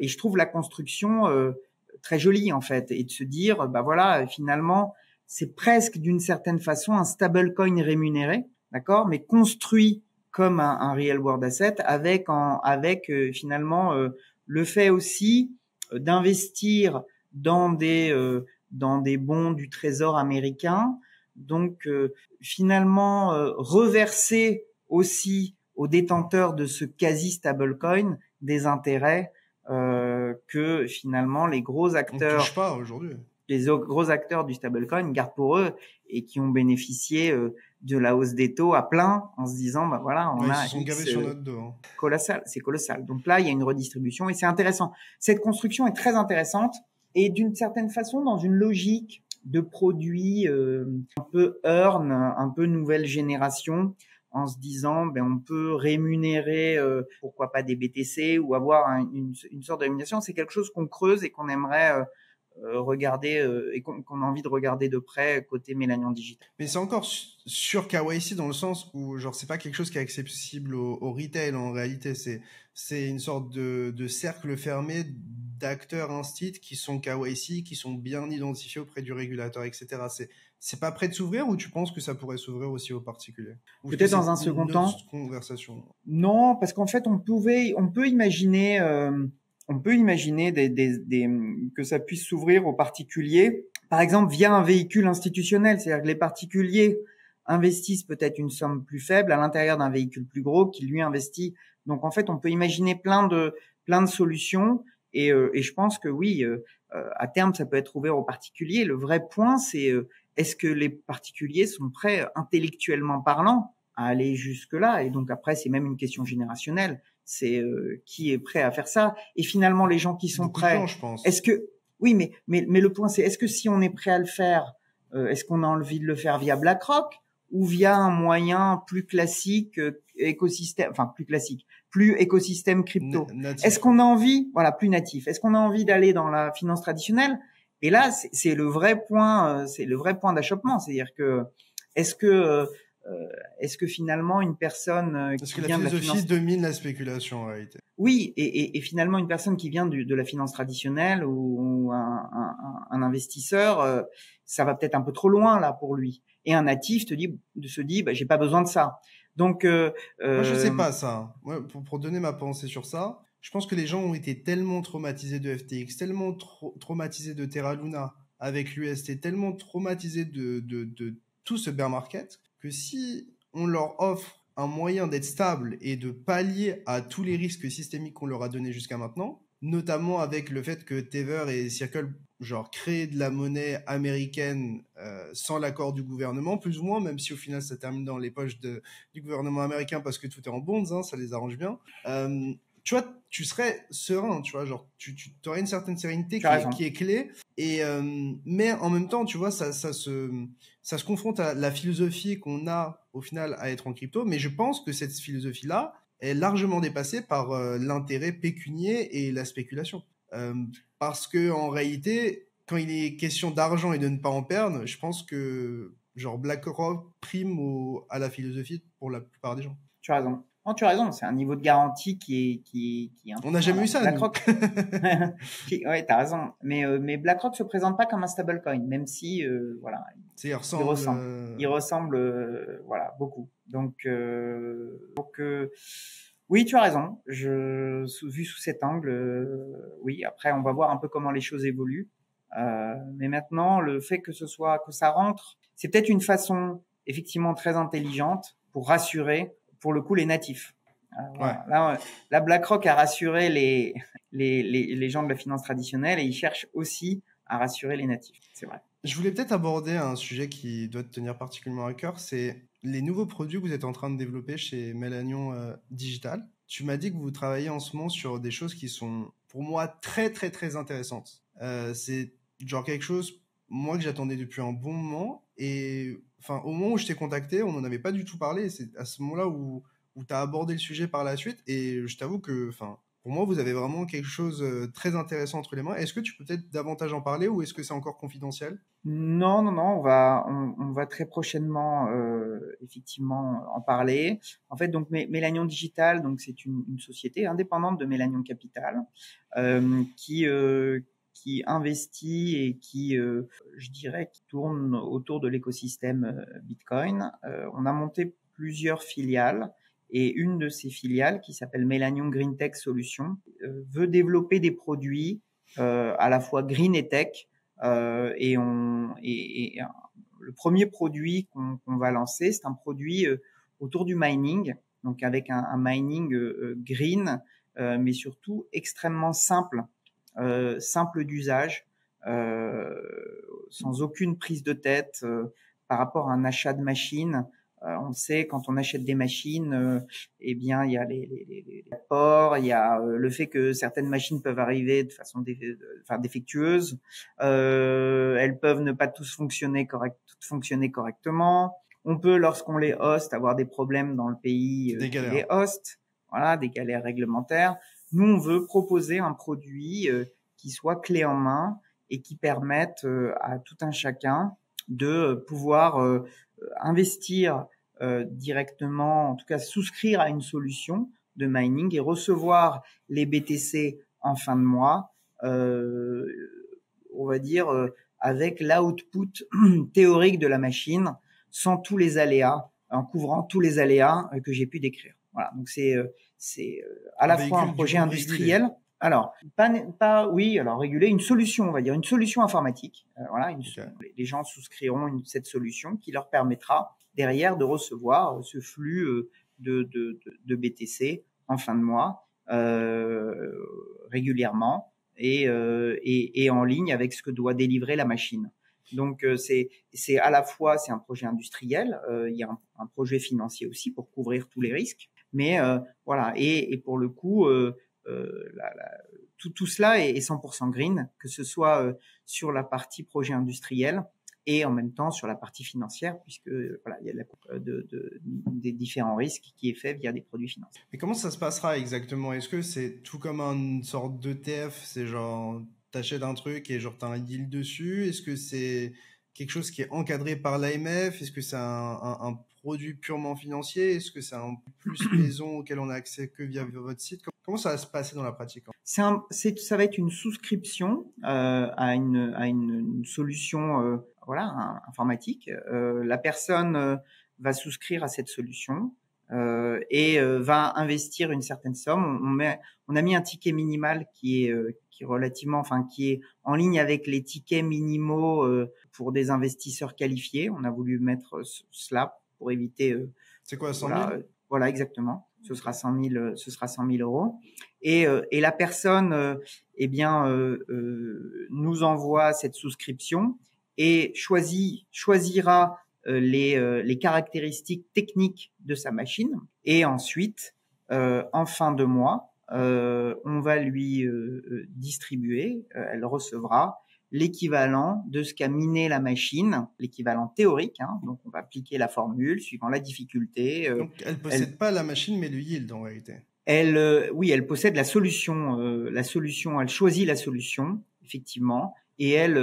Et je trouve la construction très jolie en fait, et de se dire, voilà, finalement, c'est presque d'une certaine façon un stablecoin rémunéré, d'accord, mais construit comme un real world asset avec finalement le fait aussi d'investir dans des bons du Trésor américain, donc finalement reverser aussi aux détenteurs de ce quasi stablecoin des intérêts que finalement les gros acteurs, on touche pas aujourd'hui. Les gros acteurs du stablecoin gardent pour eux et qui ont bénéficié de la hausse des taux à plein en se disant voilà, on a ils se sont gavés sur notre dos. Colossal, c'est colossal. Donc là, il y a une redistribution et c'est intéressant. Cette construction est très intéressante et d'une certaine façon dans une logique de produits un peu earn, un peu nouvelle génération, en se disant on peut rémunérer pourquoi pas des BTC ou avoir une sorte de rémunération. C'est quelque chose qu'on creuse et qu'on aimerait regarder et qu'on a envie de regarder de près côté Mélanion Digital. Mais c'est encore sur KYC dans le sens où genre c'est pas quelque chose qui est accessible au retail en réalité, c'est une sorte de cercle fermé d'acteurs instits qui sont KYC, qui sont bien identifiés auprès du régulateur, etc. C'est pas prêt de s'ouvrir, ou tu penses que ça pourrait s'ouvrir aussi aux particuliers? Peut-être dans un second temps. Conversation. Non, parce qu'en fait on peut imaginer que ça puisse s'ouvrir aux particuliers, par exemple via un véhicule institutionnel, c'est-à-dire que les particuliers investissent peut-être une somme plus faible à l'intérieur d'un véhicule plus gros qui lui investit. Donc en fait, on peut imaginer plein de solutions et je pense que oui, à terme ça peut être ouvert aux particuliers. Le vrai point, c'est est-ce que les particuliers sont prêts intellectuellement parlant à aller jusque-là? Et donc après, c'est même une question générationnelle. C'est qui est prêt à faire ça? Et finalement, les gens qui sont prêts, gens, je pense. Est-ce que oui, mais le point c'est est-ce que si on est prêt à le faire, est-ce qu'on a envie de le faire via BlackRock ou via un moyen plus classique plus écosystème crypto? Natif. Est-ce qu'on a envie, plus natif? Est-ce qu'on a envie d'aller dans la finance traditionnelle Et là, c'est le vrai point, d'achoppement. C'est-à-dire que est-ce que finalement une personne Parce qui que la vient de la philosophie finance... domine la spéculation en réalité. Oui, et finalement une personne qui vient de la finance traditionnelle ou un investisseur, ça va peut-être un peu trop loin là pour lui. Et un natif se dit, bah, j'ai pas besoin de ça. Donc, moi je sais pas ça. Moi, pour donner ma pensée sur ça, je pense que les gens ont été tellement traumatisés de FTX, tellement traumatisés de Terra Luna avec l'UST, tellement traumatisés de tout ce bear market que si on leur offre un moyen d'être stable et de pallier à tous les risques systémiques qu'on leur a donnés jusqu'à maintenant, notamment avec le fait que Tether et Circle créent de la monnaie américaine sans l'accord du gouvernement, plus ou moins, même si au final ça termine dans les poches du gouvernement américain parce que tout est en bonds, hein, ça les arrange bien. Tu vois, tu serais serein, tu vois, tu aurais une certaine sérénité qui est clé. Et mais en même temps, tu vois, ça se confronte à la philosophie qu'on a au final à être en crypto. Mais je pense que cette philosophie-là est largement dépassée par l'intérêt pécunier et la spéculation. Parce que en réalité, quand il est question d'argent et de ne pas en perdre, je pense que BlackRock prime à la philosophie pour la plupart des gens. Tu as raison. Non, tu as raison. C'est un niveau de garantie qui est on n'a jamais eu ça, BlackRock. Ouais, t'as raison. Mais BlackRock se présente pas comme un stablecoin, même si voilà. Il ressemble voilà, beaucoup. Donc oui, tu as raison. Vu sous cet angle, oui. Après, on va voir un peu comment les choses évoluent. Mais maintenant, le fait que ça rentre, c'est peut-être une façon effectivement très intelligente pour rassurer, pour le coup, les natifs. Voilà. Là, BlackRock a rassuré les gens de la finance traditionnelle et ils cherchent aussi à rassurer les natifs. C'est vrai. Je voulais peut-être aborder un sujet qui doit te tenir particulièrement à cœur, c'est les nouveaux produits que vous êtes en train de développer chez Mélanion Digital. Tu m'as dit que vous travaillez en ce moment sur des choses qui sont, pour moi, très, très, très intéressantes. C'est quelque chose, moi, que j'attendais depuis un bon moment. Et au moment où je t'ai contacté, on n'en avait pas du tout parlé. C'est à ce moment-là où tu as abordé le sujet par la suite. Et je t'avoue que, pour moi, vous avez vraiment quelque chose de très intéressant entre les mains. Est-ce que tu peux peut-être davantage en parler ou est-ce que c'est encore confidentiel ? Non, on va très prochainement effectivement en parler. En fait, donc Mélanion Digital, donc c'est une société indépendante de Mélanion Capital qui investit et qui, je dirais, qui tourne autour de l'écosystème Bitcoin. On a monté plusieurs filiales. Et une de ces filiales, qui s'appelle Mélanion Green Tech Solutions, veut développer des produits à la fois green et tech. Et le premier produit qu'on va lancer, c'est un produit autour du mining, donc avec un mining green, mais surtout extrêmement simple d'usage, sans aucune prise de tête par rapport à un achat de machines. On sait, quand on achète des machines, eh bien, il y a les ports, il y a le fait que certaines machines peuvent arriver de façon défectueuse. Elles peuvent ne pas toutes fonctionner correctement. On peut, lorsqu'on les hoste, avoir des problèmes dans le pays qui les hoste. Voilà, des galères réglementaires. Nous, on veut proposer un produit qui soit clé en main et qui permette à tout un chacun de pouvoir investir directement, en tout cas souscrire à une solution de mining et recevoir les BTC en fin de mois, on va dire avec l'output théorique de la machine, sans tous les aléas, en couvrant tous les aléas que j'ai pu décrire. Voilà, donc c'est à la fois un projet industriel. Régulé. Alors, réguler une solution, on va dire, une solution informatique. Voilà, les gens souscriront cette solution qui leur permettra derrière de recevoir ce flux de BTC en fin de mois régulièrement et en ligne avec ce que doit délivrer la machine. Donc c'est à la fois c'est un projet industriel, il y a un projet financier aussi pour couvrir tous les risques, mais voilà et pour le coup tout cela est 100% green, que ce soit sur la partie projet industriel et en même temps sur la partie financière, puisque voilà, il y a la coupe des différents risques qui est fait via des produits financiers. Mais comment ça se passera exactement ? Est-ce que c'est tout comme une sorte d'ETF ? C'est genre, t'achètes un truc et genre t'as un yield dessus? Est-ce que c'est quelque chose qui est encadré par l'AMF? Est-ce que c'est un produit purement financier? Est-ce que c'est un plus maison auquel on a accès que via votre site? Comment ça va se passer dans la pratique? Ça va être une souscription à une solution informatique. La personne va souscrire à cette solution et va investir une certaine somme. On a mis un ticket minimal qui est relativement, qui est en ligne avec les tickets minimaux pour des investisseurs qualifiés. On a voulu mettre cela pour éviter. C'est quoi, 100 000? Voilà, exactement. Ce sera 100 000 euros. Et la personne, nous envoie cette souscription et choisira les caractéristiques techniques de sa machine. Et ensuite, en fin de mois, on va lui distribuer, elle recevra l'équivalent de ce qu'a miné la machine, l'équivalent théorique. Donc, on va appliquer la formule suivant la difficulté. Donc, elle possède pas la machine, mais le yield en réalité. Elle possède la solution. Elle choisit la solution, effectivement. Et elle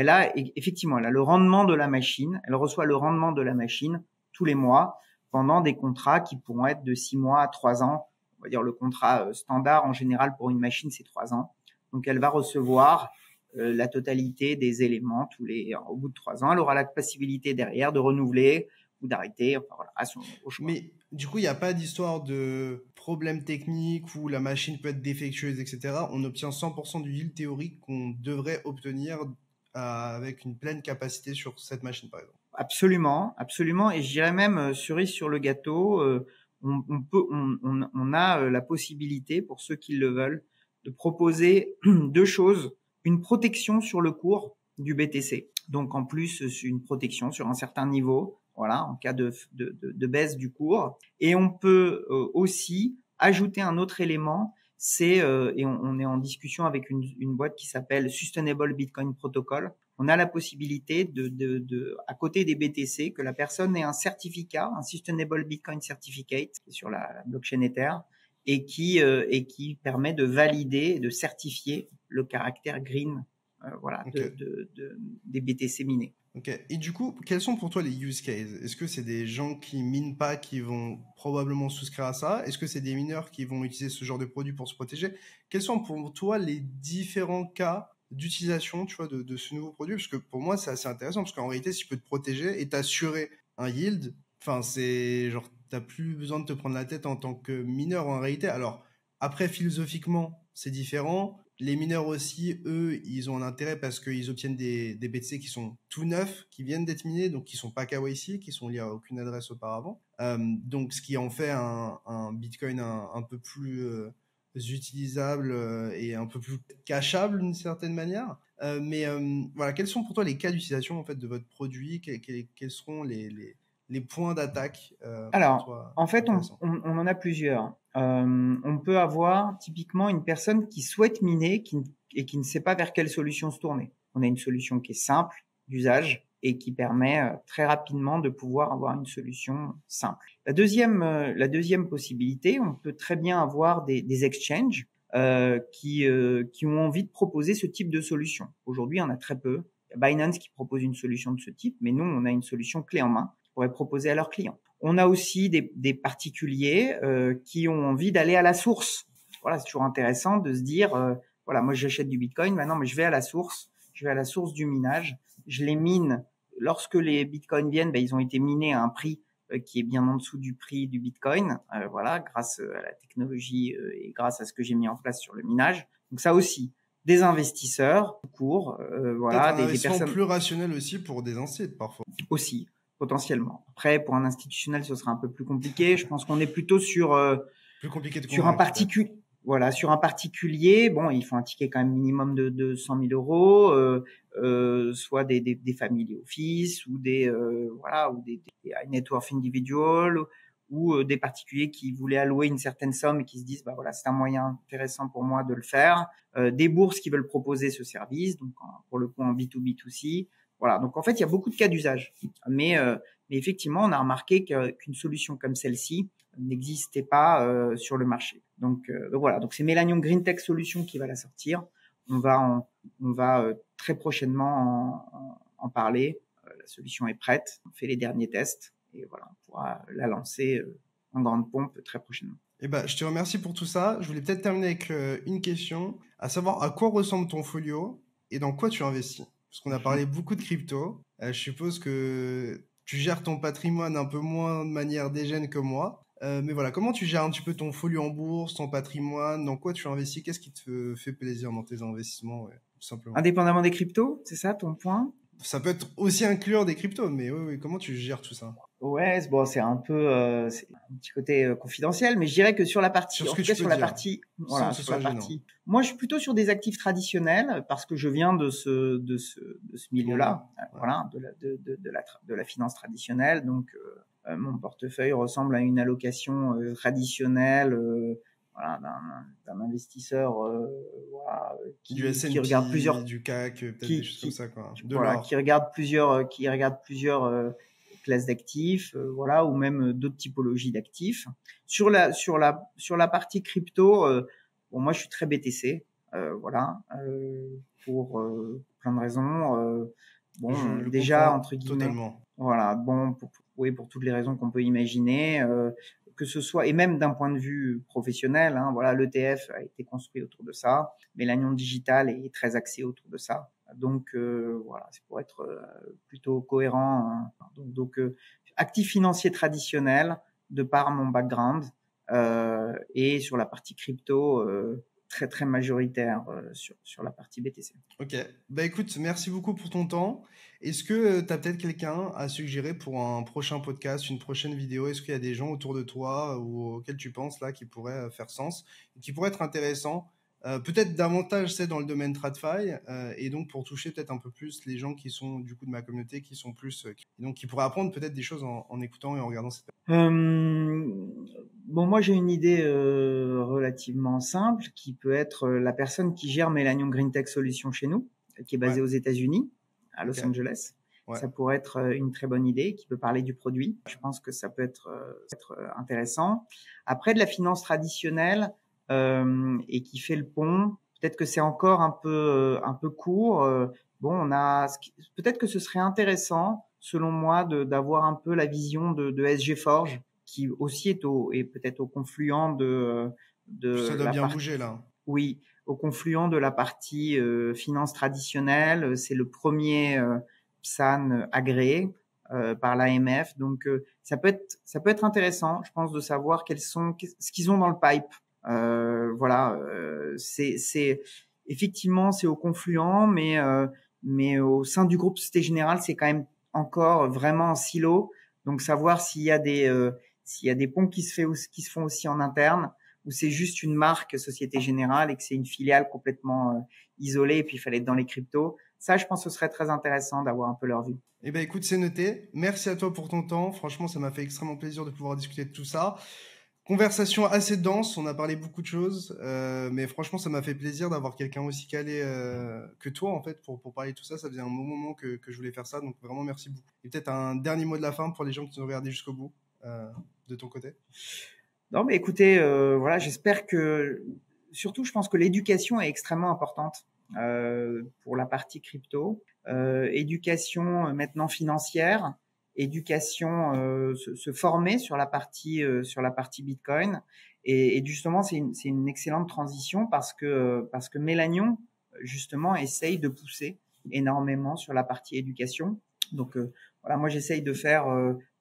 a effectivement, elle a le rendement de la machine. Elle reçoit le rendement de la machine tous les mois pendant des contrats qui pourront être de 6 mois à 3 ans. On va dire le contrat standard en général pour une machine, c'est 3 ans. Donc, elle va recevoir la totalité des éléments au bout de 3 ans. Elle aura la possibilité derrière de renouveler ou d'arrêter, au choix. Mais du coup, il n'y a pas d'histoire de problème technique où la machine peut être défectueuse, etc. On obtient 100% du yield théorique qu'on devrait obtenir avec une pleine capacité sur cette machine, par exemple. Absolument, absolument. Et je dirais même, cerise sur le gâteau, on a la possibilité, pour ceux qui le veulent, de proposer 2 choses. Une protection sur le cours du BTC. Donc, en plus, une protection sur un certain niveau, voilà, en cas de baisse du cours. Et on peut aussi ajouter un autre élément, et on est en discussion avec une boîte qui s'appelle Sustainable Bitcoin Protocol. On a la possibilité à côté des BTC, que la personne ait un certificat, un Sustainable Bitcoin Certificate sur la blockchain Ether, et qui permet de valider, de certifier le caractère green, Okay. des BTC minés. Ok. Et du coup, quels sont pour toi les use cases? Est-ce que c'est des gens qui minent pas qui vont probablement souscrire à ça? Est-ce que c'est des mineurs qui vont utiliser ce genre de produit pour se protéger? Quels sont pour toi les différents cas d'utilisation, tu vois, de ce nouveau produit? Parce que pour moi, c'est assez intéressant parce qu'en réalité, si tu peux te protéger et t'assurer un yield, c'est genre, t'as plus besoin de te prendre la tête en tant que mineur en réalité. Alors, après, philosophiquement, c'est différent. Les mineurs aussi, eux, ils ont un intérêt parce qu'ils obtiennent des BTC qui sont tout neufs, qui viennent d'être minés, donc qui sont pas KYC, qui sont liés à aucune adresse auparavant. Donc, ce qui en fait un Bitcoin un peu plus utilisable et un peu plus cachable d'une certaine manière. Voilà, quels sont pour toi les cas d'utilisation en fait de votre produit? Quels seront les points d'attaque? Alors, en fait, on en a plusieurs. On peut avoir typiquement une personne qui souhaite miner et qui ne sait pas vers quelle solution se tourner. On a une solution qui est simple d'usage et qui permet très rapidement de pouvoir avoir une solution simple. La deuxième possibilité, on peut très bien avoir des exchanges qui ont envie de proposer ce type de solution. Aujourd'hui, on a très peu. Il y a Binance qui propose une solution de ce type, mais nous, on a une solution clé en main pourraient proposer à leurs clients. On a aussi des particuliers qui ont envie d'aller à la source. Voilà, c'est toujours intéressant de se dire, moi j'achète du Bitcoin, maintenant mais je vais à la source du minage, je les mine. Lorsque les Bitcoins viennent, ils ont été minés à un prix qui est bien en dessous du prix du Bitcoin, grâce à la technologie et grâce à ce que j'ai mis en place sur le minage. Donc ça aussi, des investisseurs courts, des personnes plus rationnelles aussi pour des incits parfois. Aussi. Potentiellement. Après, pour un institutionnel, ce sera un peu plus compliqué. Je pense qu'on est plutôt sur plus compliqué de sur un particulier. Voilà, sur un particulier, bon, il faut un ticket quand même minimum de 100 000 euros, soit des family office ou des net worth individual ou des particuliers qui voulaient allouer une certaine somme et qui se disent c'est un moyen intéressant pour moi de le faire. Des bourses qui veulent proposer ce service, donc pour le coup en B2B2C. Voilà, donc en fait, il y a beaucoup de cas d'usage. Mais effectivement, on a remarqué qu'une solution comme celle-ci n'existait pas sur le marché. Donc voilà, donc c'est Melanion Green Tech Solutions qui va la sortir. On va très prochainement en parler. La solution est prête. On fait les derniers tests et voilà, on pourra la lancer en grande pompe très prochainement. Eh ben, je te remercie pour tout ça. Je voulais peut-être terminer avec une question, à savoir à quoi ressemble ton folio et dans quoi tu investis. Parce qu'on a parlé beaucoup de crypto. Je suppose que tu gères ton patrimoine un peu moins de manière dégène que moi. Mais voilà, comment tu gères un petit peu ton folio en bourse, ton patrimoine, dans quoi tu investis, qu'est-ce qui te fait plaisir dans tes investissements, tout simplement. Indépendamment des cryptos, c'est ça ton point? Ça peut être aussi inclure des cryptos, mais oui, comment tu gères tout ça? Ouais, bon, c'est un peu, c'est un petit côté confidentiel, mais je dirais que sur la partie, sur ce que tu peux dire, voilà, sur la partie. Moi, je suis plutôt sur des actifs traditionnels parce que je viens de ce milieu-là, voilà, de la finance traditionnelle. Donc, mon portefeuille ressemble à une allocation traditionnelle, voilà, d'un investisseur, voilà, du S&P, qui regarde plusieurs, du CAC, peut-être des choses comme ça, quoi. Voilà, qui regarde plusieurs classes d'actifs, voilà, ou même d'autres typologies d'actifs. Sur la partie crypto, bon, moi je suis très BTC, voilà, pour plein de raisons. Bon, déjà entre guillemets, totalement. Voilà, bon, pour toutes les raisons qu'on peut imaginer, que ce soit, et même d'un point de vue professionnel, hein, voilà, l'ETF a été construit autour de ça, Melanion Digital est très axé autour de ça. Donc voilà, c'est pour être plutôt cohérent. Hein. Donc actif financier traditionnel de par mon background et sur la partie crypto très très majoritaire sur la partie BTC. Ok, bah écoute, merci beaucoup pour ton temps. Est-ce que tu as peut-être quelqu'un à suggérer pour un prochain podcast, une prochaine vidéo? Est-ce qu'il y a des gens autour de toi ou auxquels tu penses là qui pourraient faire sens, qui pourraient être intéressants? Peut-être davantage c'est dans le domaine TradFi et donc pour toucher peut-être un peu plus les gens qui sont du coup de ma communauté, qui sont plus donc qui pourraient apprendre peut-être des choses en écoutant et en regardant cette. Bon, moi j'ai une idée relativement simple qui peut être la personne qui gère Melanion Green Tech Solutions chez nous, qui est basée aux États-Unis, à Los Angeles. Ouais. Ça pourrait être une très bonne idée, qui peut parler du produit. Je pense que ça peut être intéressant. Après, de la finance traditionnelle et qui fait le pont, peut-être que c'est encore un peu court. Bon, peut-être que ce serait intéressant, selon moi, d'avoir un peu la vision de SG Forge, qui aussi est peut-être au confluent de ça doit bien bouger là. Oui, au confluent de la partie finance traditionnelle. C'est le premier PSAN agréé par l'AMF, donc ça peut être intéressant, je pense, de savoir ce qu'ils ont dans le pipe. Voilà, c'est effectivement c'est au confluent, mais au sein du groupe Société Générale, c'est quand même encore vraiment en silo. Donc savoir s'il y a des ponts qui se font aussi en interne, ou c'est juste une marque Société Générale et que c'est une filiale complètement isolée et puis il fallait être dans les cryptos. Ça, je pense que ce serait très intéressant d'avoir un peu leur vue. Eh ben écoute, c'est noté. Merci à toi pour ton temps. Franchement, ça m'a fait extrêmement plaisir de pouvoir discuter de tout ça. Conversation assez dense, on a parlé beaucoup de choses, mais franchement, ça m'a fait plaisir d'avoir quelqu'un aussi calé que toi, en fait, pour parler de tout ça. Ça faisait un bon moment que je voulais faire ça, donc vraiment merci beaucoup. Et peut-être un dernier mot de la fin pour les gens qui nous ont regardé jusqu'au bout, de ton côté. Non, mais écoutez, voilà, j'espère que, surtout, je pense que l'éducation est extrêmement importante pour la partie crypto. Éducation maintenant financière, éducation, se former sur la partie Bitcoin, et justement c'est une excellente transition parce que Melanion justement essaye de pousser énormément sur la partie éducation. Donc voilà, moi j'essaye de faire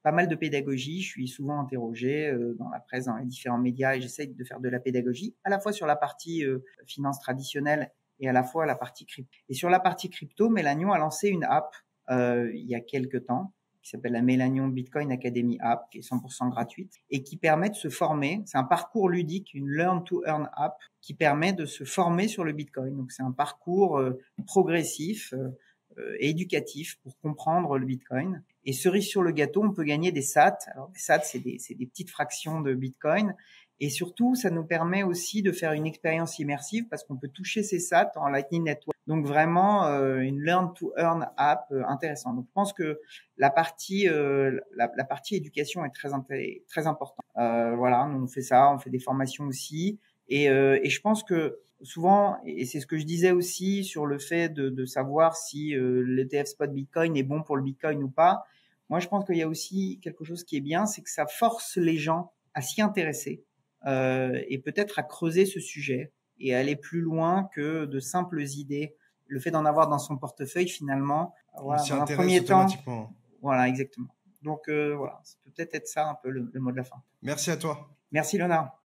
pas mal de pédagogie. Je suis souvent interrogé dans la presse, dans les différents médias, et j'essaye de faire de la pédagogie à la fois sur la partie finance traditionnelle et à la fois la partie crypto. Et sur la partie crypto, Melanion a lancé une app il y a quelques temps qui s'appelle la Melanion Bitcoin Academy App, qui est 100% gratuite et qui permet de se former. C'est un parcours ludique, une Learn to Earn app qui permet de se former sur le Bitcoin. Donc c'est un parcours progressif et éducatif pour comprendre le Bitcoin. Et cerise sur le gâteau, on peut gagner des SAT. Alors des SAT, c'est des petites fractions de Bitcoin. Et surtout, ça nous permet aussi de faire une expérience immersive parce qu'on peut toucher ces SAT en Lightning Network. Donc vraiment une learn to earn app intéressante. Donc je pense que la partie éducation est très importante. Voilà, on fait ça, on fait des formations aussi. Et je pense que souvent, et c'est ce que je disais aussi sur le fait de savoir si l'ETF spot Bitcoin est bon pour le Bitcoin ou pas. Moi, je pense qu'il y a aussi quelque chose qui est bien, c'est que ça force les gens à s'y intéresser et peut-être à creuser ce sujet et aller plus loin que de simples idées. Le fait d'en avoir dans son portefeuille, finalement, voilà, dans un premier temps. Voilà, exactement. Donc voilà, ça peut peut-être être ça un peu le mot de la fin. Merci à toi. Merci Léonard.